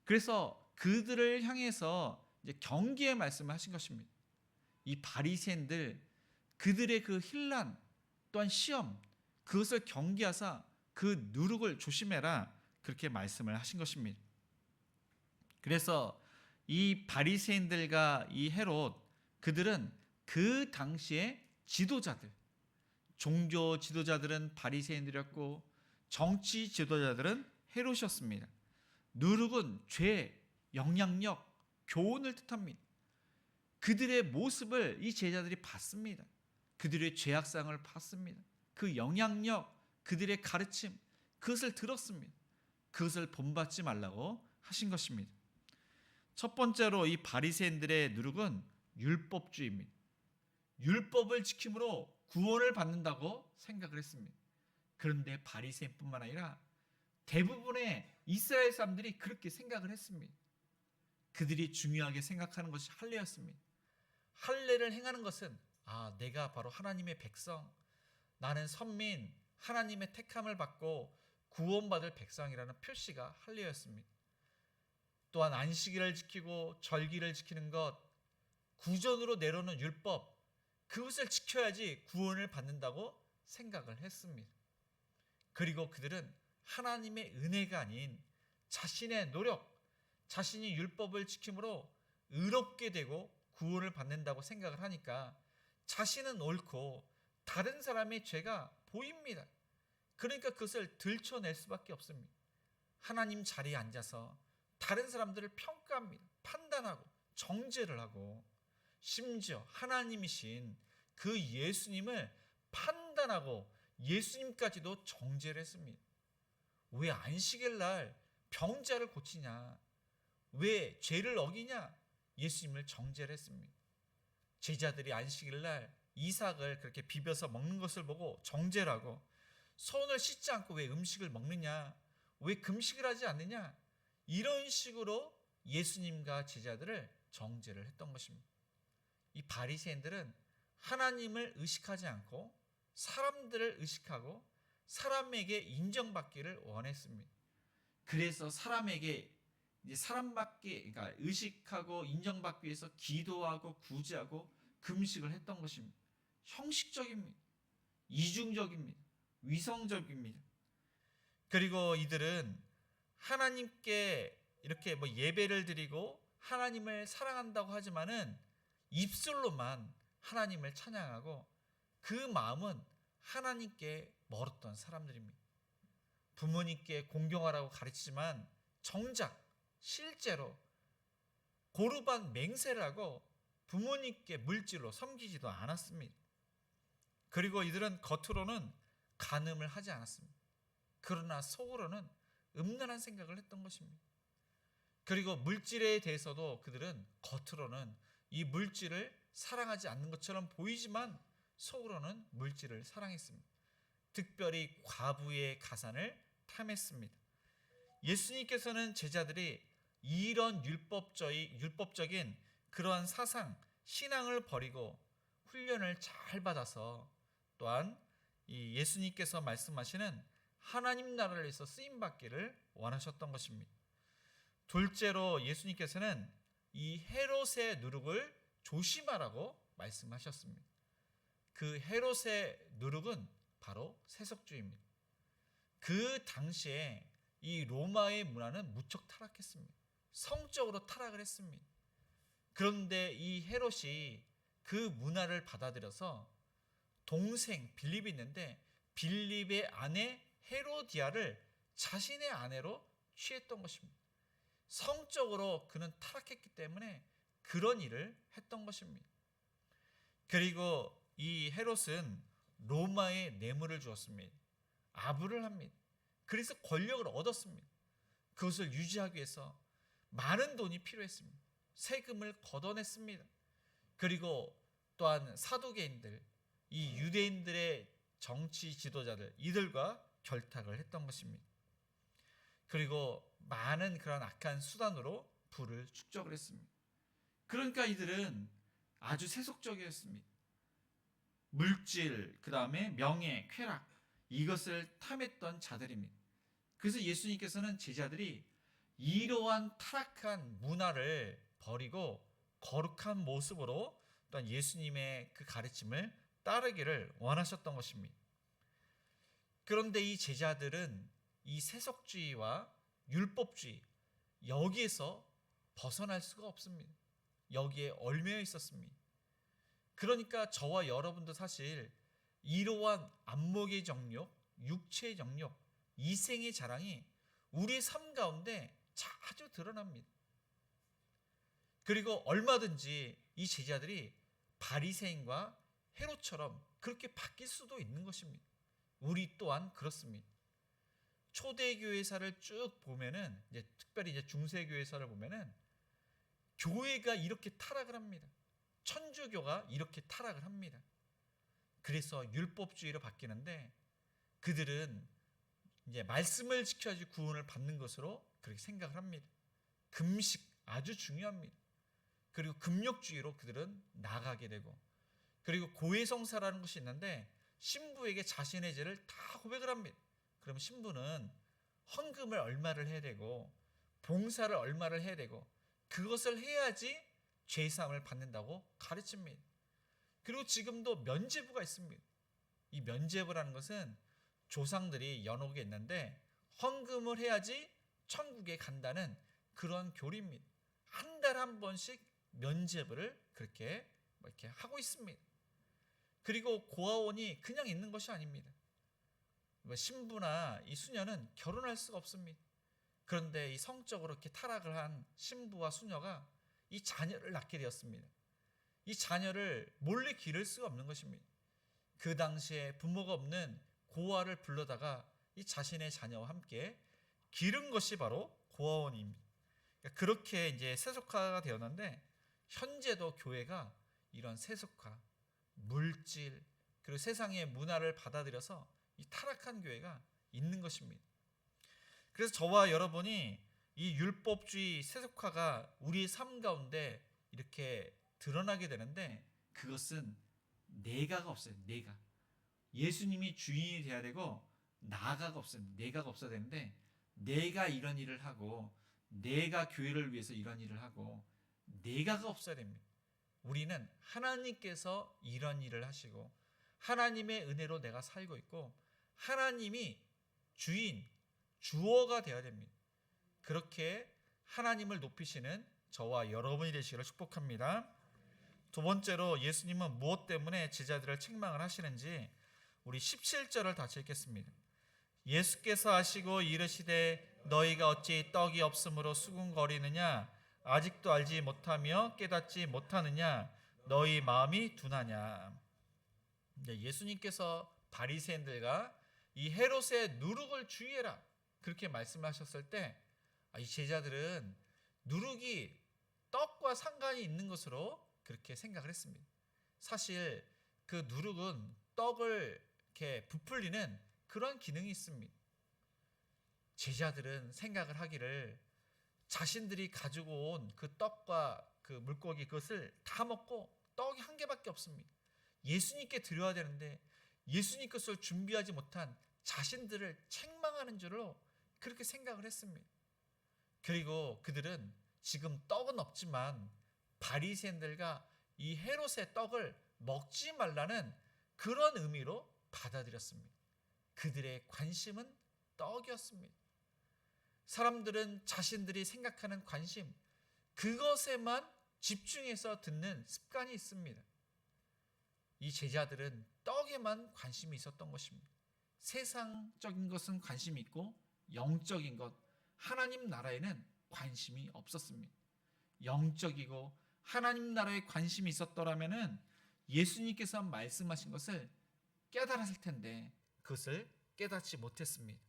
그래서 그들을 향해서 이제 경계의 말씀을 하신 것입니다. 이 바리새인들 그들의 그 혼란 또한 시험 그것을 경계하사 그 누룩을 조심해라 그렇게 말씀을 하신 것입니다. 그래서 이 바리새인들과 이 헤롯 그들은 그 당시의 지도자들 종교 지도자들은 바리새인들이었고 정치 지도자들은 헤롯이었습니다. 누룩은 죄, 영향력, 교훈을 뜻합니다. 그들의 모습을 이 제자들이 봤습니다. 그들의 죄악상을 봤습니다. 그 영향력, 그들의 가르침, 그것을 들었습니다. 그것을 본받지 말라고 하신 것입니다. 첫 번째로 이 바리새인들의 누룩은 율법주의입니다. 율법을 지킴으로 구원을 받는다고 생각을 했습니다. 그런데 바리새인뿐만 아니라 대부분의 이스라엘 사람들이 그렇게 생각을 했습니다. 그들이 중요하게 생각하는 것이 할례였습니다. 할례를 행하는 것은 내가 바로 하나님의 백성, 나는 선민, 하나님의 택함을 받고 구원받을 백성이라는 표시가 할례였습니다. 또한 안식일을 지키고 절기를 지키는 것, 구전으로 내려오는 율법, 그것을 지켜야지 구원을 받는다고 생각을 했습니다. 그리고 그들은 하나님의 은혜가 아닌 자신의 노력, 자신이 율법을 지킴으로 의롭게 되고 구원을 받는다고 생각을 하니까 자신은 옳고 다른 사람의 죄가 보입니다. 그러니까 그것을 들춰낼 수밖에 없습니다. 하나님 자리에 앉아서 다른 사람들을 평가합니다. 판단하고 정죄를 하고, 심지어 하나님이신 그 예수님을 판단하고 예수님까지도 정죄를 했습니다. 왜 안식일 날 병자를 고치냐? 왜 죄를 어기냐? 예수님을 정죄를 했습니다. 제자들이 안식일 날 이삭을 그렇게 비벼서 먹는 것을 보고 정죄를 하고, 손을 씻지 않고 왜 음식을 먹느냐? 왜 금식을 하지 않느냐? 이런 식으로 예수님과 제자들을 정죄를 했던 것입니다. 이 바리새인들은 하나님을 의식하지 않고 사람들을 의식하고 사람에게 인정받기를 원했습니다. 그래서 사람에게 그러니까 의식하고 인정받기 위해서 기도하고 구제하고 금식을 했던 것입니다. 형식적입니다. 이중적입니다. 위성적입니다. 그리고 이들은 하나님께 이렇게 예배를 드리고 하나님을 사랑한다고 하지만은 입술로만 하나님을 찬양하고 그 마음은 하나님께 멀었던 사람들입니다. 부모님께 공경하라고 가르치지만 정작 실제로 고르반 맹세를 하고 부모님께 물질로 섬기지도 않았습니다. 그리고 이들은 겉으로는 간음을 하지 않았습니다. 그러나 속으로는 음란한 생각을 했던 것입니다. 그리고 물질에 대해서도 그들은 겉으로는 이 물질을 사랑하지 않는 것처럼 보이지만 속으로는 물질을 사랑했습니다. 특별히 과부의 가산을 탐했습니다. 예수님께서는 제자들이 이런 율법적인 그러한 사상, 신앙을 버리고 훈련을 잘 받아서 또한 이 예수님께서 말씀하시는 하나님 나라를 위해서 쓰임받기를 원하셨던 것입니다. 둘째로 예수님께서는 이 헤롯의 누룩을 조심하라고 말씀하셨습니다. 그 헤롯의 누룩은 바로 세속주의입니다. 그 당시에 이 로마의 문화는 무척 타락했습니다. 성적으로 타락을 했습니다. 그런데 이 헤롯이 그 문화를 받아들여서 동생 빌립이 있는데 빌립의 아내 헤로디아를 자신의 아내로 취했던 것입니다. 성적으로 그는 타락했기 때문에 그런 일을 했던 것입니다. 그리고 이 헤롯은 로마에 뇌물을 주었습니다. 아부를 합니다. 그래서 권력을 얻었습니다. 그것을 유지하기 위해서 많은 돈이 필요했습니다. 세금을 걷어냈습니다. 그리고 또한 사두개인들, 이 유대인들의 정치 지도자들, 이들과 결탁을 했던 것입니다. 그리고 많은 그런 악한 수단으로 부를 축적을 했습니다. 그러니까 이들은 아주 세속적이었습니다. 물질, 그 다음에 명예, 쾌락, 이것을 탐했던 자들입니다. 그래서 예수님께서는 제자들이 이러한 타락한 문화를 버리고 거룩한 모습으로 또한 예수님의 그 가르침을 따르기를 원하셨던 것입니다. 그런데 이 제자들은 이 세속주의와 율법주의, 여기에서 벗어날 수가 없습니다. 여기에 얽매여 있었습니다. 그러니까 저와 여러분도 사실 이러한 안목의 정욕, 육체의 정욕, 이생의 자랑이 우리의 삶 가운데 자주 드러납니다. 그리고 얼마든지 이 제자들이 바리새인과 헤롯처럼 그렇게 바뀔 수도 있는 것입니다. 우리 또한 그렇습니다. 초대교회사를 쭉 보면은 특별히 중세교회사를 보면은 교회가 이렇게 타락을 합니다. 천주교가 이렇게 타락을 합니다. 그래서 율법주의로 바뀌는데 그들은 말씀을 지켜야지 구원을 받는 것으로 그렇게 생각을 합니다. 금식 아주 중요합니다. 그리고 금욕주의로 그들은 나가게 되고, 그리고 고해성사라는 것이 있는데 신부에게 자신의 죄를 다 고백을 합니다. 그러면 신부는 헌금을 얼마를 해야 되고 봉사를 얼마를 해야 되고 그것을 해야지 죄사함을 받는다고 가르칩니다. 그리고 지금도 면죄부가 있습니다. 이 면죄부라는 것은 조상들이 연옥에 있는데 헌금을 해야지 천국에 간다는 그런 교리입니다. 한 달에 한 번씩 면죄부를 그렇게 이렇게 하고 있습니다. 그리고 고아원이 그냥 있는 것이 아닙니다. 신부나 이 수녀는 결혼할 수가 없습니다. 그런데 이 성적으로 이렇게 타락을 한 신부와 수녀가 이 자녀를 낳게 되었습니다. 이 자녀를 몰래 기를 수가 없는 것입니다. 그 당시에 부모가 없는 고아를 불러다가 이 자신의 자녀와 함께 기른 것이 바로 고아원입니다. 그러니까 그렇게 이제 세속화가 되었는데 현재도 교회가 이런 세속화, 물질, 그리고 세상의 문화를 받아들여서 이 타락한 교회가 있는 것입니다. 그래서 저와 여러분이 이 율법주의 세속화가 우리의 삶 가운데 이렇게 드러나게 되는데 그것은 내가가 없어요. 내가. 예수님이 주인이 돼야 되고 나가가 없어요. 내가가 없어야 되는데 내가 이런 일을 하고 내가 교회를 위해서 이런 일을 하고 내가가 없어야 됩니다. 우리는 하나님께서 이런 일을 하시고 하나님의 은혜로 내가 살고 있고 하나님이 주인, 주어가 되어야 됩니다. 그렇게 하나님을 높이시는 저와 여러분이 되시기를 축복합니다. 두 번째로 예수님은 무엇 때문에 제자들을 책망을 하시는지 우리 17절을 다시 읽겠습니다. 예수께서 하시고 이르시되 너희가 어찌 떡이 없으므로 수군거리느냐 아직도 알지 못하며 깨닫지 못하느냐 너희 마음이 둔하냐. 예수님께서 바리새인들과 이 헤롯의 누룩을 주의해라 그렇게 말씀하셨을 때 이 제자들은 누룩이 떡과 상관이 있는 것으로 그렇게 생각을 했습니다. 사실 그 누룩은 떡을 이렇게 부풀리는 그런 기능이 있습니다. 제자들은 생각을 하기를 자신들이 가지고 온 그 떡과 그 물고기 그것을 다 먹고 떡이 한 개밖에 없습니다. 예수님께 드려야 되는데 예수님 것을 준비하지 못한 자신들을 책망하는 줄로 그렇게 생각을 했습니다. 그리고 그들은 지금 떡은 없지만 바리새인들과 이 헤롯의 떡을 먹지 말라는 그런 의미로 받아들였습니다. 그들의 관심은 떡이었습니다. 사람들은 자신들이 생각하는 관심, 그것에만 집중해서 듣는 습관이 있습니다. 이 제자들은 떡에만 관심이 있었던 것입니다. 세상적인 것은 관심이 있고 영적인 것, 하나님 나라에는 관심이 없었습니다. 영적이고 하나님 나라에 관심이 있었더라면 예수님께서 말씀하신 것을 깨달았을 텐데 그것을 깨닫지 못했습니다.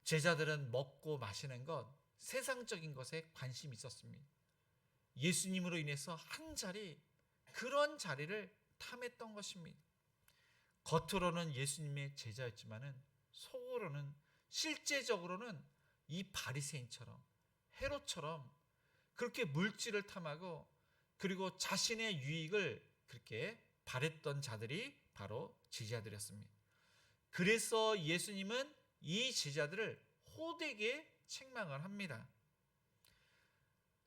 제자들은 먹고 마시는 것, 세상적인 것에 관심이 있었습니다. 예수님으로 인해서 한 자리, 그런 자리를 탐했던 것입니다. 겉으로는 예수님의 제자였지만은 속으로는 실제적으로는 이 바리새인처럼 헤롯처럼 그렇게 물질을 탐하고 그리고 자신의 유익을 그렇게 바랬던 자들이 바로 제자들이었습니다. 그래서 예수님은 이 제자들을 호되게 책망을 합니다.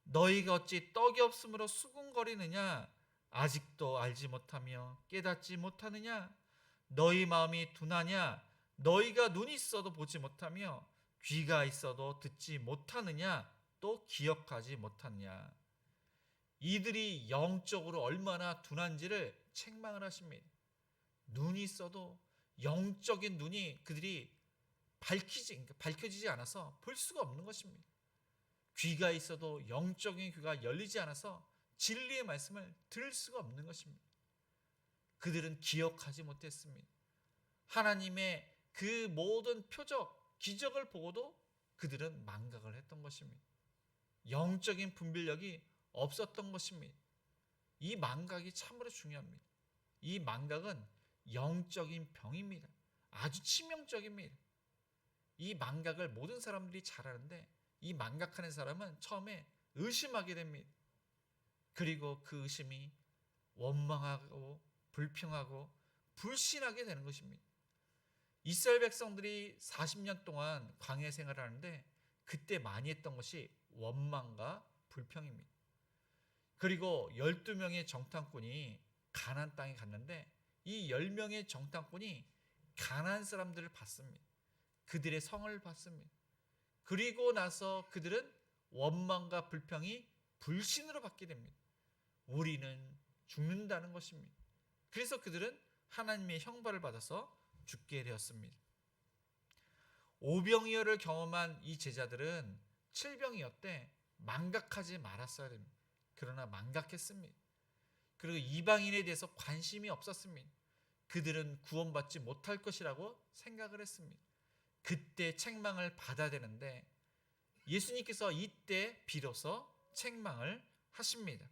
너희가 어찌 떡이 없으므로 수군거리느냐 아직도 알지 못하며 깨닫지 못하느냐 너희 마음이 둔하냐 너희가 눈이 있어도 보지 못하며 귀가 있어도 듣지 못하느냐 또 기억하지 못하느냐. 이들이 영적으로 얼마나 둔한지를 책망을 하십니다. 눈이 있어도 영적인 눈이 그들이 밝혀지지 않아서 볼 수가 없는 것입니다. 귀가 있어도 영적인 귀가 열리지 않아서 진리의 말씀을 들을 수가 없는 것입니다. 그들은 기억하지 못했습니다. 하나님의 그 모든 표적, 기적을 보고도 그들은 망각을 했던 것입니다. 영적인 분별력이 없었던 것입니다. 이 망각이 참으로 중요합니다. 이 망각은 영적인 병입니다. 아주 치명적입니다. 이 망각을 모든 사람들이 잘 아는데 이 망각하는 사람은 처음에 의심하게 됩니다. 그리고 그 의심이 원망하고 불평하고 불신하게 되는 것입니다. 이스라엘 백성들이 40년 동안 광야 생활을 하는데 그때 많이 했던 것이 원망과 불평입니다. 그리고 12명의 정탐꾼이 가나안 땅에 갔는데 이 10명의 정탐꾼이 가나안 사람들을 봤습니다. 그들의 성을 봤습니다. 그리고 나서 그들은 원망과 불평이 불신으로 바뀌게 됩니다. 우리는 죽는다는 것입니다. 그래서 그들은 하나님의 형벌을 받아서 죽게 되었습니다. 오병이어를 경험한 이 제자들은 칠병이었대 망각하지 말았어야 됩니다. 그러나 망각했습니다. 그리고 이방인에 대해서 관심이 없었습니다. 그들은 구원받지 못할 것이라고 생각을 했습니다. 그때 책망을 받아야 되는데 예수님께서 이때 비로소 책망을 하십니다.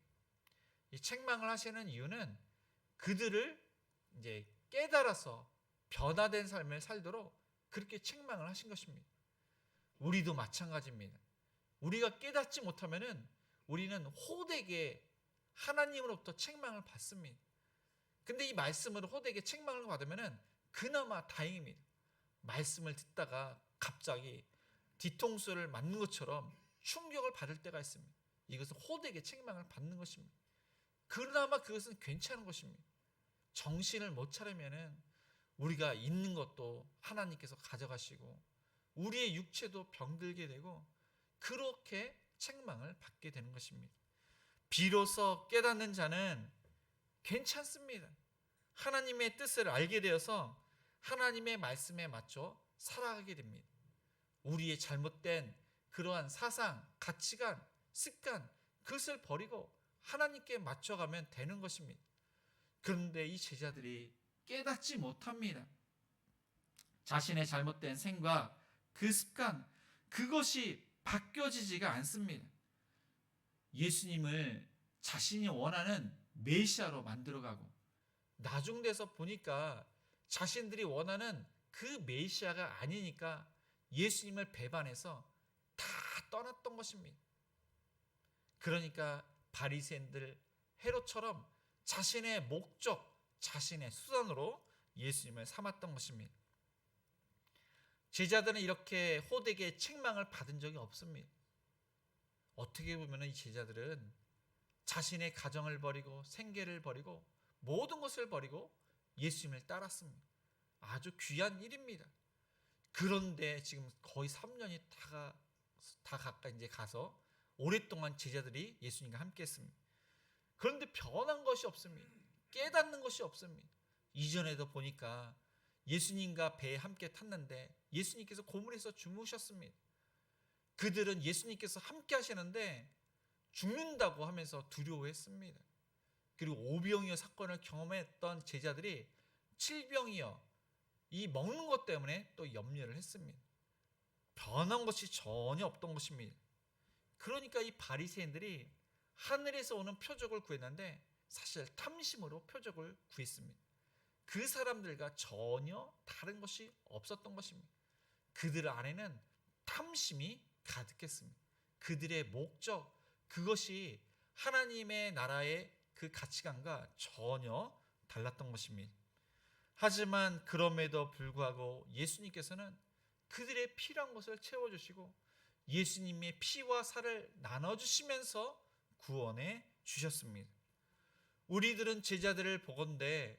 이 책망을 하시는 이유는 그들을 이제 깨달아서 변화된 삶을 살도록 그렇게 책망을 하신 것입니다. 우리도 마찬가지입니다. 우리가 깨닫지 못하면은 우리는 호되게 하나님으로부터 책망을 받습니다. 근데 이 말씀으로 호되게 책망을 받으면은 그나마 다행입니다. 말씀을 듣다가 갑자기 뒤통수를 맞는 것처럼 충격을 받을 때가 있습니다. 이것은 호되게 책망을 받는 것입니다. 그나마 그것은 괜찮은 것입니다. 정신을 못 차리면은 우리가 있는 것도 하나님께서 가져가시고 우리의 육체도 병들게 되고 그렇게 책망을 받게 되는 것입니다. 비로소 깨닫는 자는 괜찮습니다. 하나님의 뜻을 알게 되어서 하나님의 말씀에 맞춰 살아가게 됩니다. 우리의 잘못된 그러한 사상, 가치관, 습관 그것을 버리고 하나님께 맞춰가면 되는 것입니다. 그런데 이 제자들이 깨닫지 못합니다. 자신의 잘못된 생각, 그 습관, 그것이 바뀌어지지가 않습니다. 예수님을 자신이 원하는 메시아로 만들어가고 나중 돼서 보니까 자신들이 원하는 그 메시아가 아니니까 예수님을 배반해서 다 떠났던 것입니다. 그러니까 바리새인들 헤롯처럼 자신의 목적, 자신의 수단으로 예수님을 삼았던 것입니다. 제자들은 이렇게 호되게 책망을 받은 적이 없습니다. 어떻게 보면 이 제자들은 자신의 가정을 버리고 생계를 버리고 모든 것을 버리고 예수님을 따랐습니다. 아주 귀한 일입니다. 그런데 지금 거의 3년이 다 가까이 이제 가서 오랫동안 제자들이 예수님과 함께 했습니다. 그런데 변한 것이 없습니다. 깨닫는 것이 없습니다. 이전에도 보니까 예수님과 배에 함께 탔는데 예수님께서 고물에서 주무셨습니다. 그들은 예수님께서 함께 하시는데 죽는다고 하면서 두려워했습니다. 그리고 오병이어 사건을 경험했던 제자들이 칠병이어 이 먹는 것 때문에 또 염려를 했습니다. 변한 것이 전혀 없던 것입니다. 그러니까 이 바리새인들이 하늘에서 오는 표적을 구했는데 사실 탐심으로 표적을 구했습니다. 그 사람들과 전혀 다른 것이 없었던 것입니다. 그들 안에는 탐심이 가득했습니다. 그들의 목적, 그것이 하나님의 나라의 그 가치관과 전혀 달랐던 것입니다. 하지만 그럼에도 불구하고 예수님께서는 그들의 필요한 것을 채워주시고 예수님의 피와 살을 나눠주시면서 구원해 주셨습니다. 우리들은 제자들을 보건대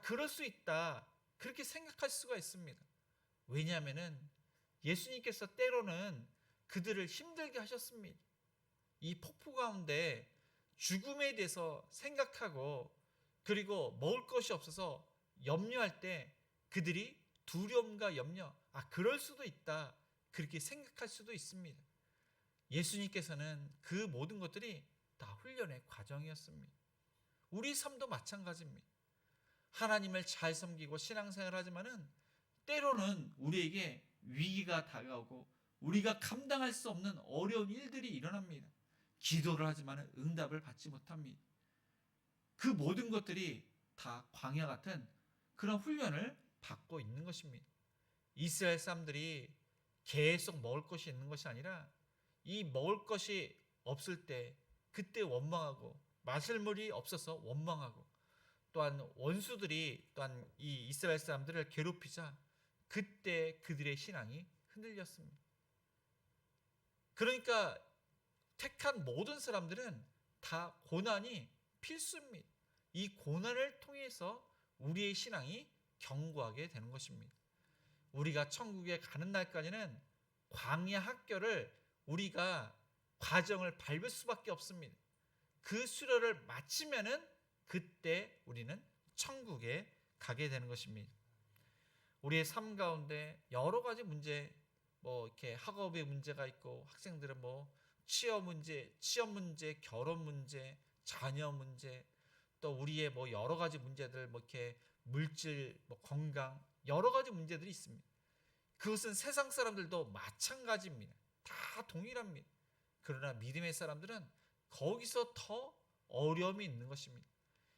그럴 수 있다 그렇게 생각할 수가 있습니다. 왜냐하면 예수님께서 때로는 그들을 힘들게 하셨습니다. 이 폭포 가운데 죽음에 대해서 생각하고 그리고 먹을 것이 없어서 염려할 때 그들이 두려움과 염려, 그럴 수도 있다 그렇게 생각할 수도 있습니다. 예수님께서는 그 모든 것들이 다 훈련의 과정이었습니다. 우리 삶도 마찬가지입니다. 하나님을 잘 섬기고 신앙생활을 하지만은 때로는 우리에게 위기가 다가오고 우리가 감당할 수 없는 어려운 일들이 일어납니다. 기도를 하지만 응답을 받지 못합니다. 그 모든 것들이 다 광야 같은 그런 훈련을 받고 있는 것입니다. 이스라엘 사람들이 계속 먹을 것이 있는 것이 아니라 이 먹을 것이 없을 때 그때 원망하고 마실 물이 없어서 원망하고 또한 원수들이 또한 이 이스라엘 사람들을 괴롭히자 그때 그들의 신앙이 흔들렸습니다. 그러니까 택한 모든 사람들은 다 고난이 필수입니다. 이 고난을 통해서 우리의 신앙이 견고하게 되는 것입니다. 우리가 천국에 가는 날까지는 광야 학교를 우리가 과정을 밟을 수밖에 없습니다. 그 수료를 마치면은 그때 우리는 천국에 가게 되는 것입니다. 우리의 삶 가운데 여러 가지 문제, 이렇게 학업의 문제가 있고 학생들은 취업 문제, 결혼 문제, 자녀 문제, 또 우리의 여러 가지 문제들, 이렇게 물질, 건강, 여러 가지 문제들이 있습니다. 그것은 세상 사람들도 마찬가지입니다. 다 동일합니다. 그러나 믿음의 사람들은 거기서 더 어려움이 있는 것입니다.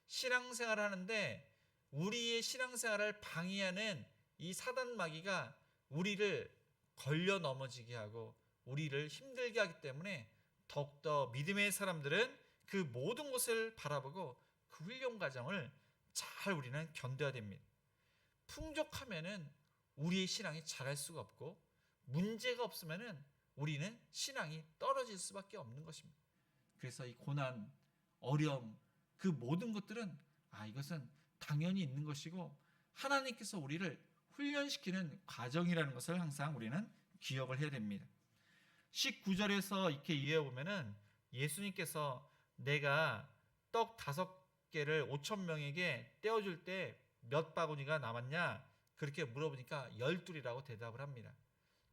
신앙생활 하는데 우리의 신앙생활을 방해하는 이 사단 마귀가 우리를 걸려 넘어지게 하고 우리를 힘들게 하기 때문에 더욱더 믿음의 사람들은 그 모든 것을 바라보고 그 훈련 과정을 잘 우리는 견뎌야 됩니다. 풍족하면은 우리의 신앙이 자랄 수가 없고 문제가 없으면은 우리는 신앙이 떨어질 수밖에 없는 것입니다. 그래서 이 고난, 어려움, 그 모든 것들은 이것은 당연히 있는 것이고 하나님께서 우리를 훈련시키는 과정이라는 것을 항상 우리는 기억을 해야 됩니다. 19절에서 이렇게 이해해 보면은 예수님께서 내가 떡 5개를 5,000명에게 떼어줄 때 몇 바구니가 남았냐? 그렇게 물어보니까 12이라고 대답을 합니다.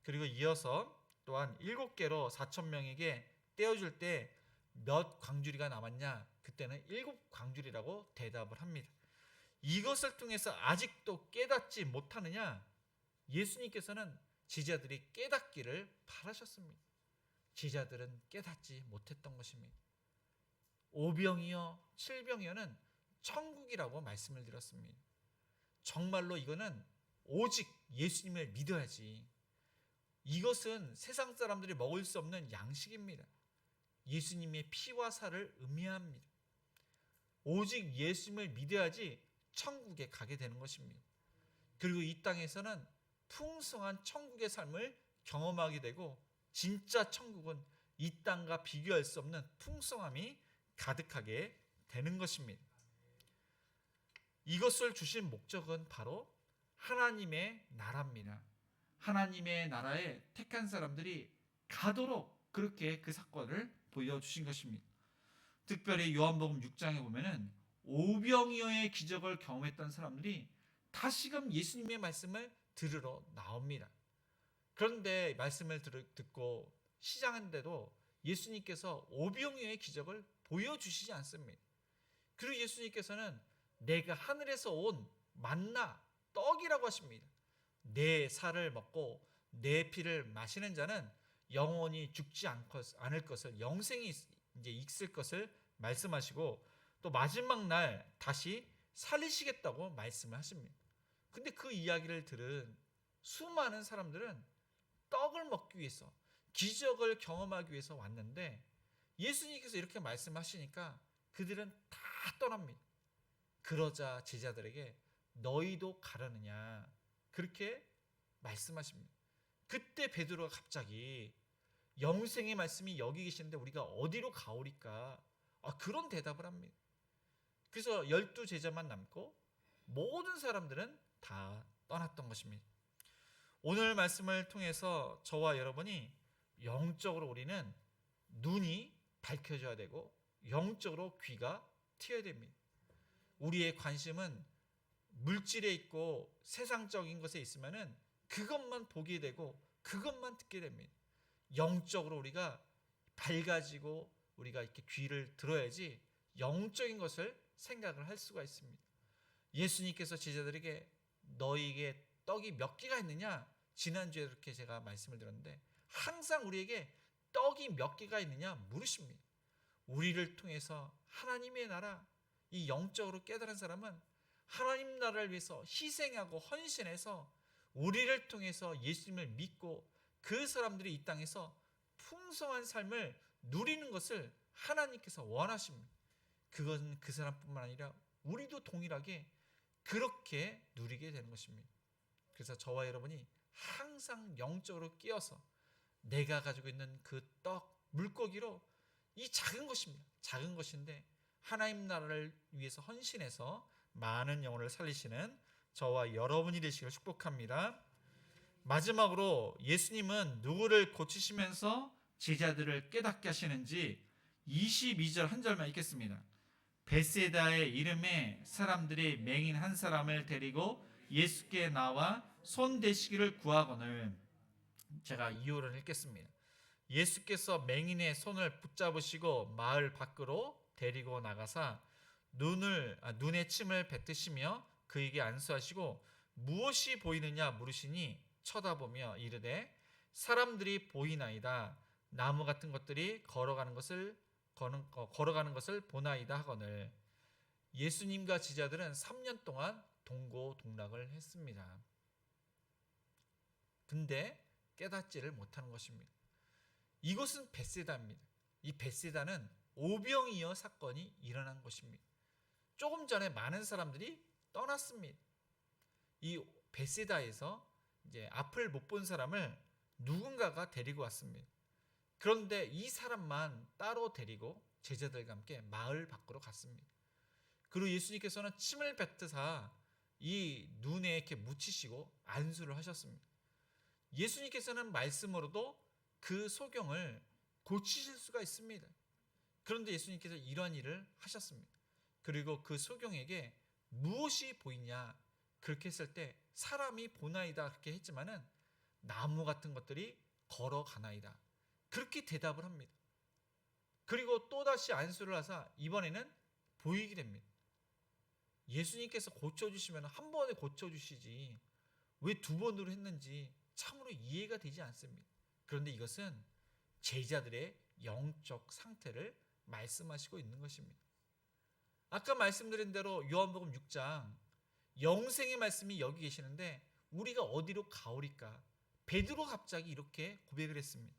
그리고 이어서 또한 7개로 4,000명에게 떼어줄 때 몇 광주리가 남았냐? 그때는 7광주리라고 대답을 합니다. 이것을 통해서 아직도 깨닫지 못하느냐? 예수님께서는 제자들이 깨닫기를 바라셨습니다. 제자들은 깨닫지 못했던 것입니다. 5병이요 7병이요는 천국이라고 말씀을 드렸습니다. 정말로 이거는 오직 예수님을 믿어야지. 이것은 세상 사람들이 먹을 수 없는 양식입니다. 예수님의 피와 살을 의미합니다. 오직 예수님을 믿어야지 천국에 가게 되는 것입니다. 그리고 이 땅에서는 풍성한 천국의 삶을 경험하게 되고 진짜 천국은 이 땅과 비교할 수 없는 풍성함이 가득하게 되는 것입니다. 이것을 주신 목적은 바로 하나님의 나라입니다. 하나님의 나라에 택한 사람들이 가도록 그렇게 그 사건을 보여주신 것입니다. 특별히 요한복음 6장에 보면은 오병이어의 기적을 경험했던 사람들이 다시금 예수님의 말씀을 들으러 나옵니다. 그런데 말씀을 듣고 시작하는데도 예수님께서 오병이어의 기적을 보여주시지 않습니다. 그리고 예수님께서는 내가 하늘에서 온 만나 떡이라고 하십니다. 내 살을 먹고 내 피를 마시는 자는 영원히 죽지 않을 것을, 영생이 이제 있을 것을 말씀하시고 또 마지막 날 다시 살리시겠다고 말씀을 하십니다. 근데 그 이야기를 들은 수많은 사람들은 떡을 먹기 위해서, 기적을 경험하기 위해서 왔는데 예수님께서 이렇게 말씀하시니까 그들은 다 떠납니다. 그러자 제자들에게 너희도 가려느냐 그렇게 말씀하십니다. 그때 베드로가 갑자기 영생의 말씀이 여기 계시는데 우리가 어디로 가오리까? 그런 대답을 합니다. 그래서 12제자만 남고 모든 사람들은 다 떠났던 것입니다. 오늘 말씀을 통해서 저와 여러분이 영적으로 우리는 눈이 밝혀져야 되고 영적으로 귀가 트여야 됩니다. 우리의 관심은 물질에 있고 세상적인 것에 있으면은 그것만 보게 되고 그것만 듣게 됩니다. 영적으로 우리가 밝아지고 우리가 이렇게 귀를 들어야지 영적인 것을 생각을 할 수가 있습니다. 예수님께서 제자들에게 너희에게 떡이 몇 개가 있느냐? 지난주에 이렇게 제가 말씀을 드렸는데 항상 우리에게 떡이 몇 개가 있느냐 물으십니다. 우리를 통해서 하나님의 나라, 이 영적으로 깨달은 사람은 하나님 나라를 위해서 희생하고 헌신해서 우리를 통해서 예수님을 믿고 그 사람들이 이 땅에서 풍성한 삶을 누리는 것을 하나님께서 원하십니다. 그건 그 사람뿐만 아니라 우리도 동일하게 그렇게 누리게 되는 것입니다. 그래서 저와 여러분이 항상 영적으로 깨어서 내가 가지고 있는 그 떡, 물고기로 이 작은 것입니다. 작은 것인데 하나님 나라를 위해서 헌신해서 많은 영혼을 살리시는 저와 여러분이 되시기를 축복합니다. 마지막으로 예수님은 누구를 고치시면서 제자들을 깨닫게 하시는지 22절 한 절만 읽겠습니다. 베세다의 이름에 사람들이 맹인 한 사람을 데리고 예수께 나와 손 대시기를 구하거늘. 제가 이유를 읽겠습니다. 예수께서 맹인의 손을 붙잡으시고 마을 밖으로 데리고 나가사 눈에 침을 뱉으시며 그에게 안수하시고 무엇이 보이느냐 물으시니 쳐다보며 이르되 사람들이 보이나이다. 나무 같은 것들이 걸어가는 것을 보나이다 하거늘. 예수님과 제자들은 3년 동안 동고동락을 했습니다. 근데 깨닫지를 못하는 것입니다. 이곳은 벳세다입니다. 이 벳세다는 오병이어 사건이 일어난 것입니다. 조금 전에 많은 사람들이 떠났습니다. 이 벳세다에서 이제 앞을 못 본 사람을 누군가가 데리고 왔습니다. 그런데 이 사람만 따로 데리고 제자들과 함께 마을 밖으로 갔습니다. 그리고 예수님께서는 침을 뱉으사 이 눈에 이렇게 묻히시고 안수를 하셨습니다. 예수님께서는 말씀으로도 그 소경을 고치실 수가 있습니다. 그런데 예수님께서 이러한 일을 하셨습니다. 그리고 그 소경에게 무엇이 보이냐 그렇게 했을 때 사람이 보나이다 그렇게 했지만은 나무 같은 것들이 걸어가나이다 그렇게 대답을 합니다. 그리고 또다시 안수를 하사 이번에는 보이게 됩니다. 예수님께서 고쳐주시면 한 번에 고쳐주시지 왜 두 번으로 했는지 참으로 이해가 되지 않습니다. 그런데 이것은 제자들의 영적 상태를 말씀하시고 있는 것입니다. 아까 말씀드린 대로 요한복음 6장 영생의 말씀이 여기 계시는데 우리가 어디로 가오리까? 베드로 갑자기 이렇게 고백을 했습니다.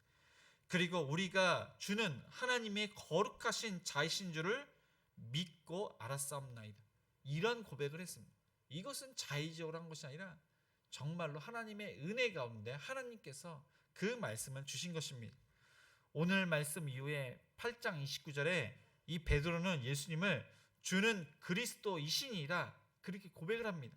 그리고 우리가 주는 하나님의 거룩하신 자이신 줄을 믿고 알았사옵나이다. 이런 고백을 했습니다. 이것은 자의적으로 한 것이 아니라 정말로 하나님의 은혜 가운데 하나님께서 그 말씀을 주신 것입니다. 오늘 말씀 이후에 8장 29절에 이 베드로는 예수님을 주는 그리스도이시니라 그렇게 고백을 합니다.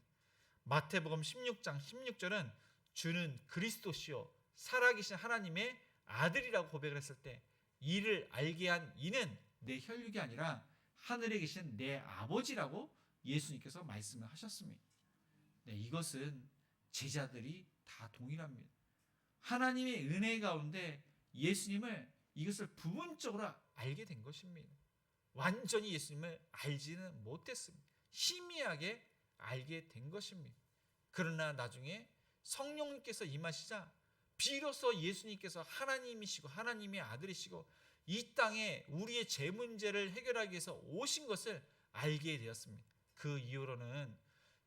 마태복음 16장 16절은 주는 그리스도시요 살아계신 하나님의 아들이라고 고백을 했을 때 이를 알게 한 이는 내 혈육이 아니라 하늘에 계신 내 아버지라고 예수님께서 말씀을 하셨습니다. 네, 이것은 제자들이 다 동일합니다. 하나님의 은혜 가운데 예수님을 이것을 부분적으로 알게 된 것입니다. 완전히 예수님을 알지는 못했습니다. 희미하게 알게 된 것입니다. 그러나 나중에 성령님께서 임하시자 비로소 예수님께서 하나님이시고 하나님의 아들이시고 이 땅에 우리의 죄 문제를 해결하기 위해서 오신 것을 알게 되었습니다. 그 이후로는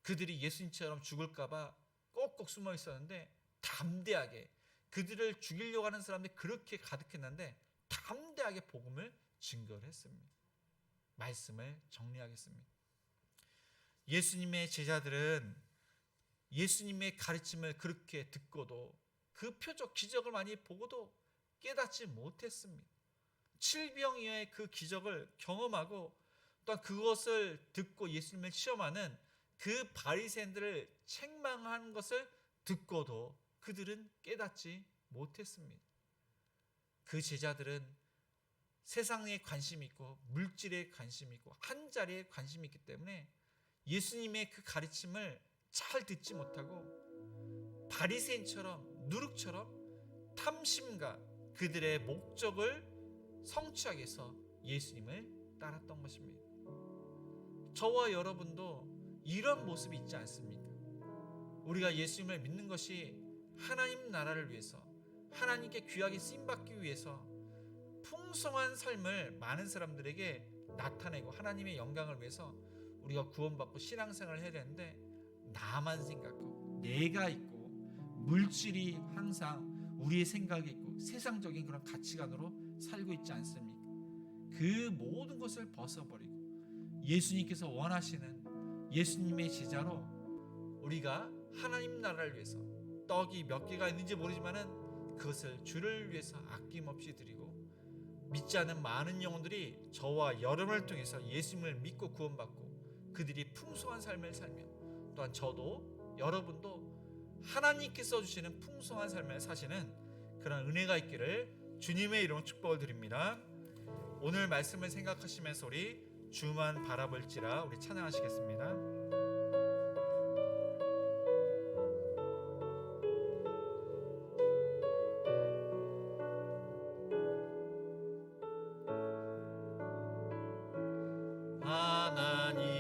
그들이 예수님처럼 죽을까 봐 꼭꼭 숨어 있었는데 담대하게 그들을 죽이려고 하는 사람들이 그렇게 가득했는데 담대하게 복음을 증거를 했습니다. 말씀을 정리하겠습니다. 예수님의 제자들은 예수님의 가르침을 그렇게 듣고도 그 표적 기적을 많이 보고도 깨닫지 못했습니다. 칠병이어의 그 기적을 경험하고 또한 그것을 듣고 예수님을 시험하는 그 바리새인들을 책망하는 것을 듣고도 그들은 깨닫지 못했습니다. 그 제자들은 세상에 관심이 있고 물질에 관심이 있고 한 자리에 관심이 있기 때문에 예수님의 그 가르침을 잘 듣지 못하고 바리새인처럼 누룩처럼 탐심과 그들의 목적을 성취하기 위해서 예수님을 따랐던 것입니다. 저와 여러분도 이런 모습이 있지 않습니까? 우리가 예수님을 믿는 것이 하나님 나라를 위해서 하나님께 귀하게 쓰임받기 위해서 풍성한 삶을 많은 사람들에게 나타내고 하나님의 영광을 위해서 우리가 구원받고 신앙생활을 해야 되는데 나만 생각하고 내가 있고 물질이 항상 우리의 생각이 있고 세상적인 그런 가치관으로 살고 있지 않습니까? 그 모든 것을 벗어버리고 예수님께서 원하시는 예수님의 제자로 우리가 하나님 나라를 위해서 떡이 몇 개가 있는지 모르지만은 그것을 주를 위해서 아낌없이 드리고 믿지 않는 많은 영혼들이 저와 여러분을 통해서 예수님을 믿고 구원받고 그들이 풍성한 삶을 살며 또한 저도 여러분도 하나님께서 주시는 풍성한 삶을 사시는 그런 은혜가 있기를 주님의 이름으로 축복을 드립니다. 오늘 말씀을 생각하시면서 우리 주만 바라볼지라 우리 찬양하시겠습니다.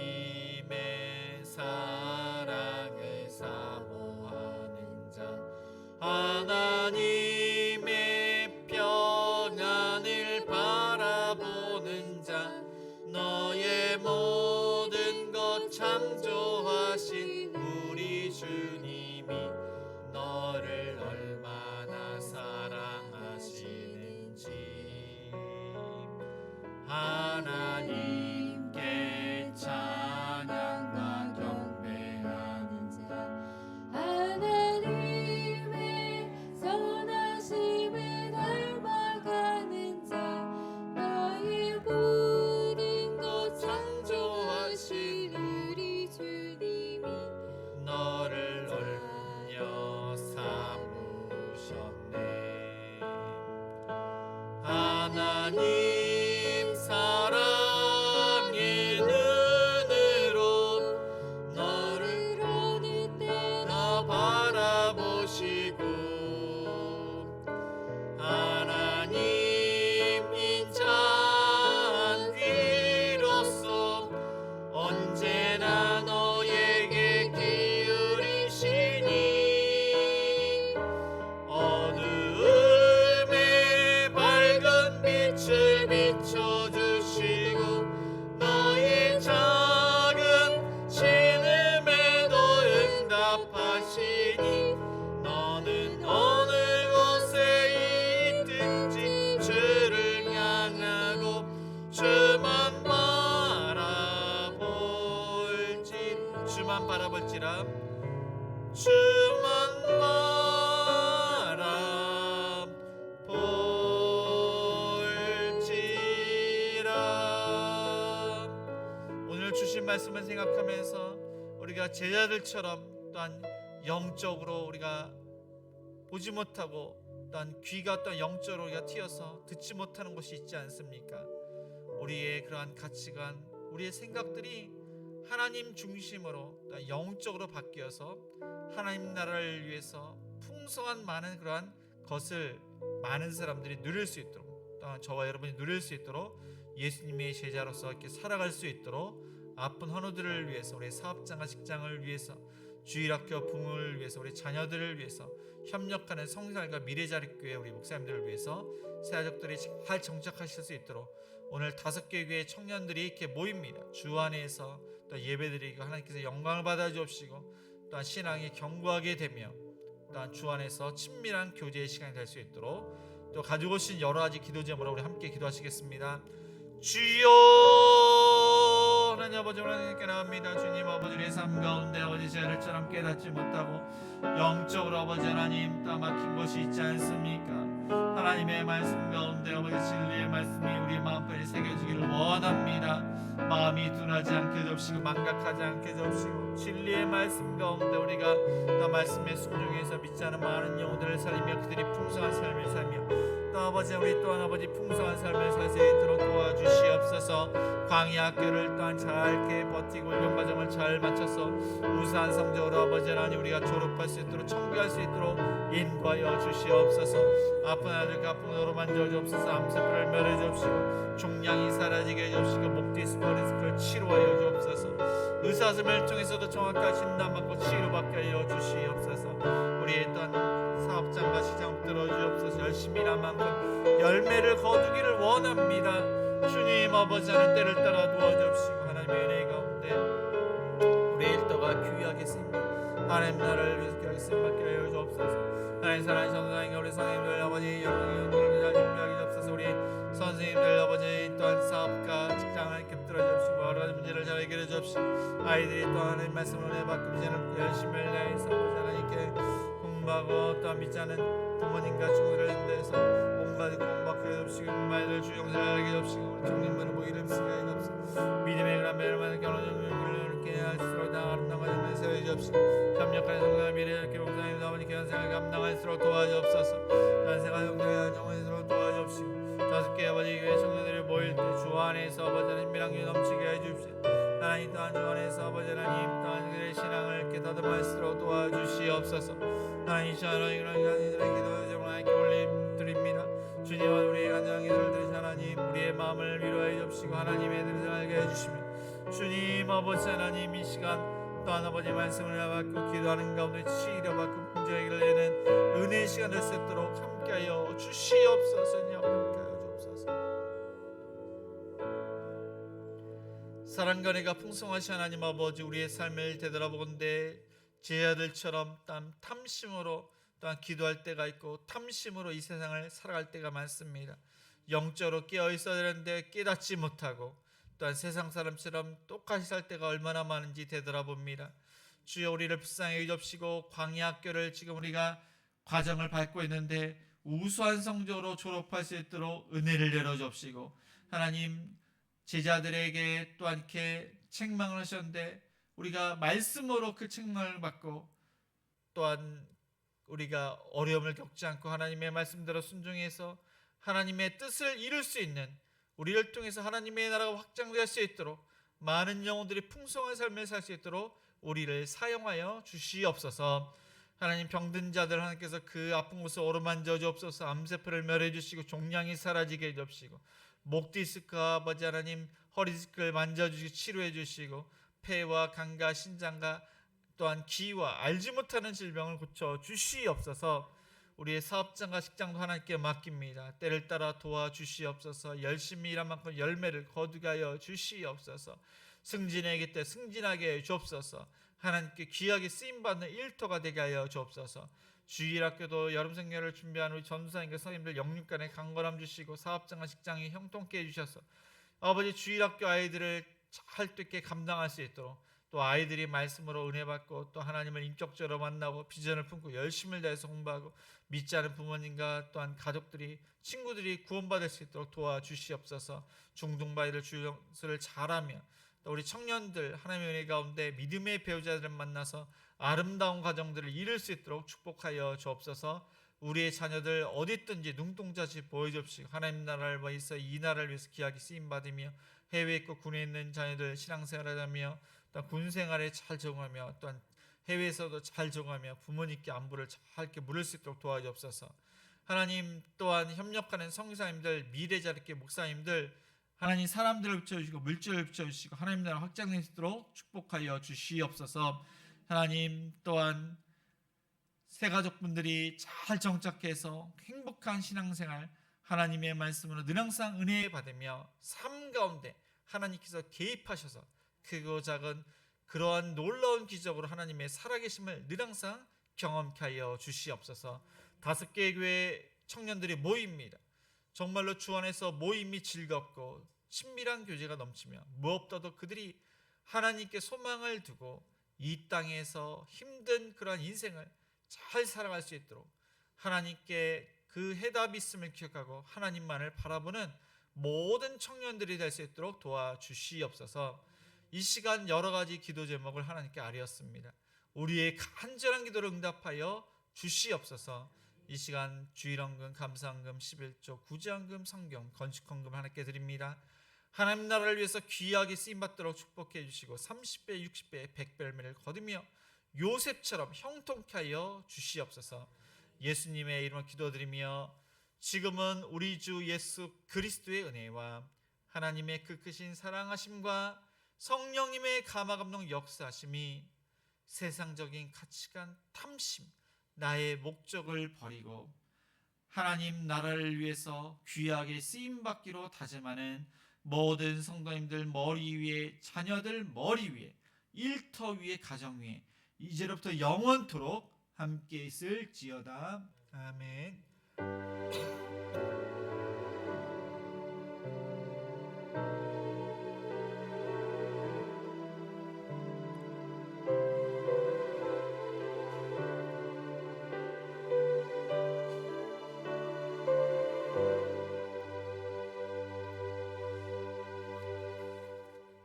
하나님의 사랑을 사모하는 자 하나님의 평안을 바라보는 자 너의 모든 것 창조하신 우리 주님이 너를 얼마나 사랑하시는지 하나님께 찬양과 경배하는 자 하나님의 선하심을 닮아가는 자 너의 모든 것 창조하신 우리 주님이 너를 얼려 삼으셨네. 하나님 사랑의 눈으로 너를 어느 때나 바라보시고 하나님 인자한 귀로서 언제나 너에게 기울이시니 어두움에 밝은 빛을 비춰주시고 너의 작은 신음에도 응답하시니 너는 어느 곳에 있든지 주를 향하고 주만 바라볼지라 주만 바라볼지라. 오늘 주신 말씀을 생각하면서 우리가 제자들처럼 또한 영적으로 우리가 보지 못하고 또한 귀가 또한 영적으로 우리가 튀어서 듣지 못하는 것이 있지 않습니까? 우리의 그러한 가치관, 우리의 생각들이 하나님 중심으로 또한 영적으로 바뀌어서 하나님 나라를 위해서 풍성한 많은 그러한 것을 많은 사람들이 누릴 수 있도록 또한 저와 여러분이 누릴 수 있도록 예수님의 제자로서 이렇게 살아갈 수 있도록 아픈 헌우들을 위해서 우리 사업장과 직장을 위해서 주일학교 부모를 위해서 우리 자녀들을 위해서 협력하는 성살과 미래자립교회 우리 목사님들을 위해서 새가족들이 잘 정착하실 수 있도록 오늘 5개 교회 청년들이 이렇게 모입니다. 주 안에서 또 예배드리고 하나님께서 영광을 받아 주옵시고 또한 신앙이 견고하게 되며 또한 주 안에서 친밀한 교제의 시간이 될 수 있도록 또 가지고 오신 여러 가지 기도 제목으로 우리 함께 기도하시겠습니다. 주여 하나님 아버지 하나님께 나옵니다. 주님 아버지 우리의 삶 가운데 아버지 죄를처럼 깨닫지 못하고 영적으로 아버지 하나님 따막힌 것이 있지 않습니까? 하나님의 말씀 가운데 아버지 진리의 말씀이 우리 마음속에 새겨지기를 원합니다. 마음이 둔하지 않게 해주시고 망각하지 않게 해주시고 진리의 말씀 가운데 우리가 그 말씀에 순종해서 믿지 않은 많은 영혼들을 살리며 그들이 풍성한 삶을 살며 또 아버지 우리 또한 아버지 풍성한 삶을 살 수 있도록 도와주시옵소서. 광야 학교를 또한 잘게 버티고 훈련 과정을 잘 마쳐서 우수한 성적으로 아버지 하나님 우리가 졸업할 수 있도록 청구할 수 있도록 인도하여 주시옵소서. 아픈 아들 가풍으로 만져주옵소서. 암세포를 멸해 주옵시고 종양이 사라지게 해주옵시고 목 디스크를 치료하여 주옵소서. 의사심을 통해서도 정확한 진단받고 치료받게 하여 주시옵소서. 우리의 또한 사업장과 시장 들어주옵소서. 열심히 일한 만큼 열매를 거두기를 원합니다. 주님 아버지 하는 때를 따라 도와주옵시고 하나님의 은혜 가운데 우리 일터가 귀하게 쓰임받 하나님 나라를 위해서 귀하게 쓰임받게 하여 주옵소서. 하나님 사랑하는 성도님 우리 선생님들 아버지 여러분들 잘 준비하게 잡소서. 우리 선생님들 아버지 또한 사업가 직장을 깃들어 주시고 여러 가지 문제를 잘 해결해 주십시오. 아이들이 또 하나님 말씀을 해받고 이제는 열심히 내서 아버지 하나님께 공부하고 또한 믿지 않은 부모님과 친구들을 인도해서 온가지 공부하게 해주시고 말들 주용사하게 해주시고 우리 청년들은 뭐 이름 쓰게 해주시고 믿음의 그런 매일만 결혼을 이렇게 할수록 다 아름다운 가정을 세워 주십시오. 협력하는 성도와 미래의 이렇게 목사님 아버지 견생을 감당할수록 도와주옵소서. 견생과 형제가 정원수록 도와주옵시고 5개 아버지 교회 청년들이 모일 때 주 안에서 아버지 하나님 미랑이 넘치게 해주십시오. 하나님 또한 주 안에서 아버지 하나님 또한 그들의 신앙을 이렇게 다듬을수록 도와주시옵소서. 하나님 이처럼 그런 간이들의 기도를 정말 하나님께 올림드립니다. 주님은 우리의 간절한 기도를 들으시 하나님 우리의 마음을 위로해 주시고 하나님의 뜻을 알게 해주시며 주님 아버지 하나님 이 시간 또한 아버지 말씀을 받고 기도하는 가운데 치료 받고 문제 해결을 내는 은혜의 시간 될 수 있도록 함께하여 주시옵소서. 함께하여 주옵소서. 사랑과 은혜가 풍성하신 하나님 아버지 우리의 삶을 되돌아보건대 제자들처럼 탐심으로 또한 기도할 때가 있고 탐심으로 이 세상을 살아갈 때가 많습니다. 영적으로 깨어 있어야 되는데 깨닫지 못하고 또한 세상 사람처럼 똑같이 살 때가 얼마나 많은지 되돌아봅니다. 주여 우리를 불쌍히 여기시고 광야학교를 지금 우리가 과정을 밟고 있는데 우수한 성적으로 졸업할 수 있도록 은혜를 내려주옵시고 하나님 제자들에게 또한 이렇게 책망을 하셨는데 우리가 말씀으로 그 책망을 받고 또한 우리가 어려움을 겪지 않고 하나님의 말씀대로 순종해서 하나님의 뜻을 이룰 수 있는 우리를 통해서 하나님의 나라가 확장될 수 있도록 많은 영혼들이 풍성한 삶을 살 수 있도록 우리를 사용하여 주시옵소서. 하나님 병든 자들 하나님께서 그 아픈 곳을 어루만져 주옵소서. 암세포를 멸해 주시고 종양이 사라지게 해 주시고 목 디스크와 아버지 하나님 허리 디스크를 만져주시고 치료해 주시고 폐와 간과 신장과 또한 기와 알지 못하는 질병을 고쳐 주시옵소서. 우리의 사업장과 직장도 하나님께 맡깁니다. 때를 따라 도와주시옵소서. 열심히 일한 만큼 열매를 거두게 주시옵소서. 승진에게 때 승진하게 주옵소서. 하나님께 귀하게 쓰임받는 일터가 되게 하여 주옵소서. 주일학교도 여름생활을 준비하는 우리 전도사님과 선생님들 영육간에 강건함 주시고 사업장과 직장이 형통케 해주셔서 아버지 주일학교 아이들을 잘 또 있게 감당할 수 있도록 또 아이들이 말씀으로 은혜 받고 또 하나님을 인격적으로 만나고 비전을 품고 열심을 다해서 공부하고 믿지 않은 부모님과 또한 가족들이 친구들이 구원받을 수 있도록 도와주시옵소서. 중등바이들 주영수를 잘하며 또 우리 청년들 하나님의 은혜 가운데 믿음의 배우자들을 만나서 아름다운 가정들을 이룰 수 있도록 축복하여 주옵소서. 우리의 자녀들 어디 있든지 눈동자치 보여주옵시고 하나님 나라를 위해서 이 나라를 위해서 귀하게 쓰임받으며 해외에 있고 군에 있는 자녀들 신앙생활하며 또 군생활에 잘 적응하며 또한 해외에서도 잘 적응하며 부모님께 안부를 잘 이렇게 물을 수 있도록 도와주옵소서. 하나님 또한 협력하는 성사님들 미래자립계 목사님들 하나님 사람들을 붙여주시고 물질을 붙여주시고 하나님 나라 확장될 수 있도록 축복하여 주시옵소서. 하나님 또한 새 가족분들이 잘 정착해서 행복한 신앙생활 하나님의 말씀으로 늘 항상 은혜 받으며 삶 가운데 하나님께서 개입하셔서 크고 작은 그러한 놀라운 기적으로 하나님의 살아계심을 늘 항상 경험케 하여 주시옵소서. 5개의 교회 청년들이 모입니다. 정말로 주 안에서 모임이 즐겁고 친밀한 교제가 넘치며 무엇보다도 그들이 하나님께 소망을 두고 이 땅에서 힘든 그러한 인생을 잘 살아갈 수 있도록 하나님께 그 해답이 있음을 기억하고 하나님만을 바라보는 모든 청년들이 될 수 있도록 도와주시옵소서. 이 시간 여러 가지 기도 제목을 하나님께 아뢰었습니다. 우리의 간절한 기도를 응답하여 주시옵소서. 이 시간 주일헌금, 감사헌금, 11조, 구제헌금, 성경, 건축헌금 하나님께 드립니다. 하나님 나라를 위해서 귀하게 쓰임받도록 축복해 주시고 30배, 60배, 100배 열매를 거두며 요셉처럼 형통케 하여 주시옵소서. 예수님의 이름으로 기도드리며 지금은 우리 주 예수 그리스도의 은혜와 하나님의 그 크신 사랑하심과 성령님의 감화감동 역사하심이 세상적인 가치관, 탐심, 나의 목적을 버리고 하나님 나라를 위해서 귀하게 쓰임받기로 다짐하는 모든 성도님들 머리 위에, 자녀들 머리 위에, 일터 위에, 가정 위에 이제로부터 영원토록 함께 있을지어다. 아멘.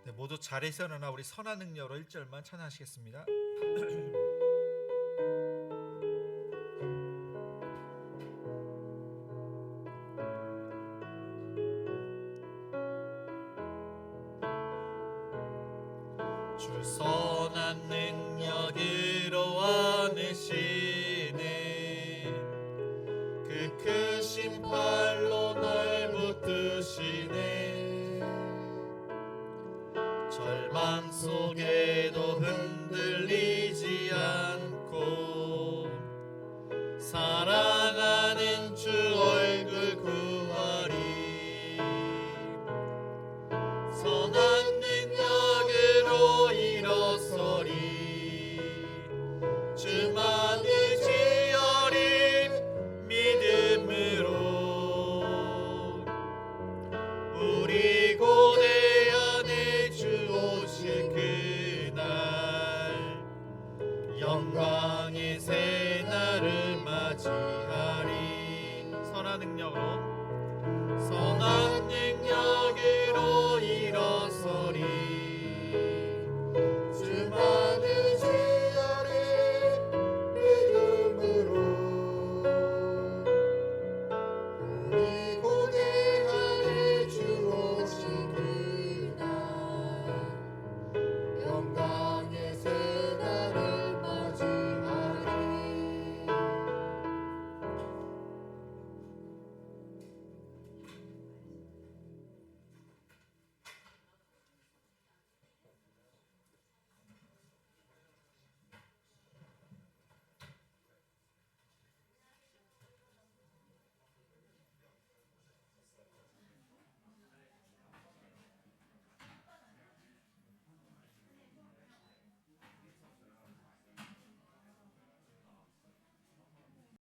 네, 모두 자리에서 일어나 우리 선한 능력으로 1절만 찬양하시겠습니다. 주 선한 능력으로 안으시네 그 크신 팔로 날 붙드시네 절망 속에도 흔들리지 않고 사랑하는 주 얼굴 구하리 선한 능력으로 일어서리 주만 의지하리 믿음으로 우리 고대 안에 주 오실 그날 영광의 새날을 맞이하리 선한 능력으로 일어서리 주만 의지하리 믿음으로 우리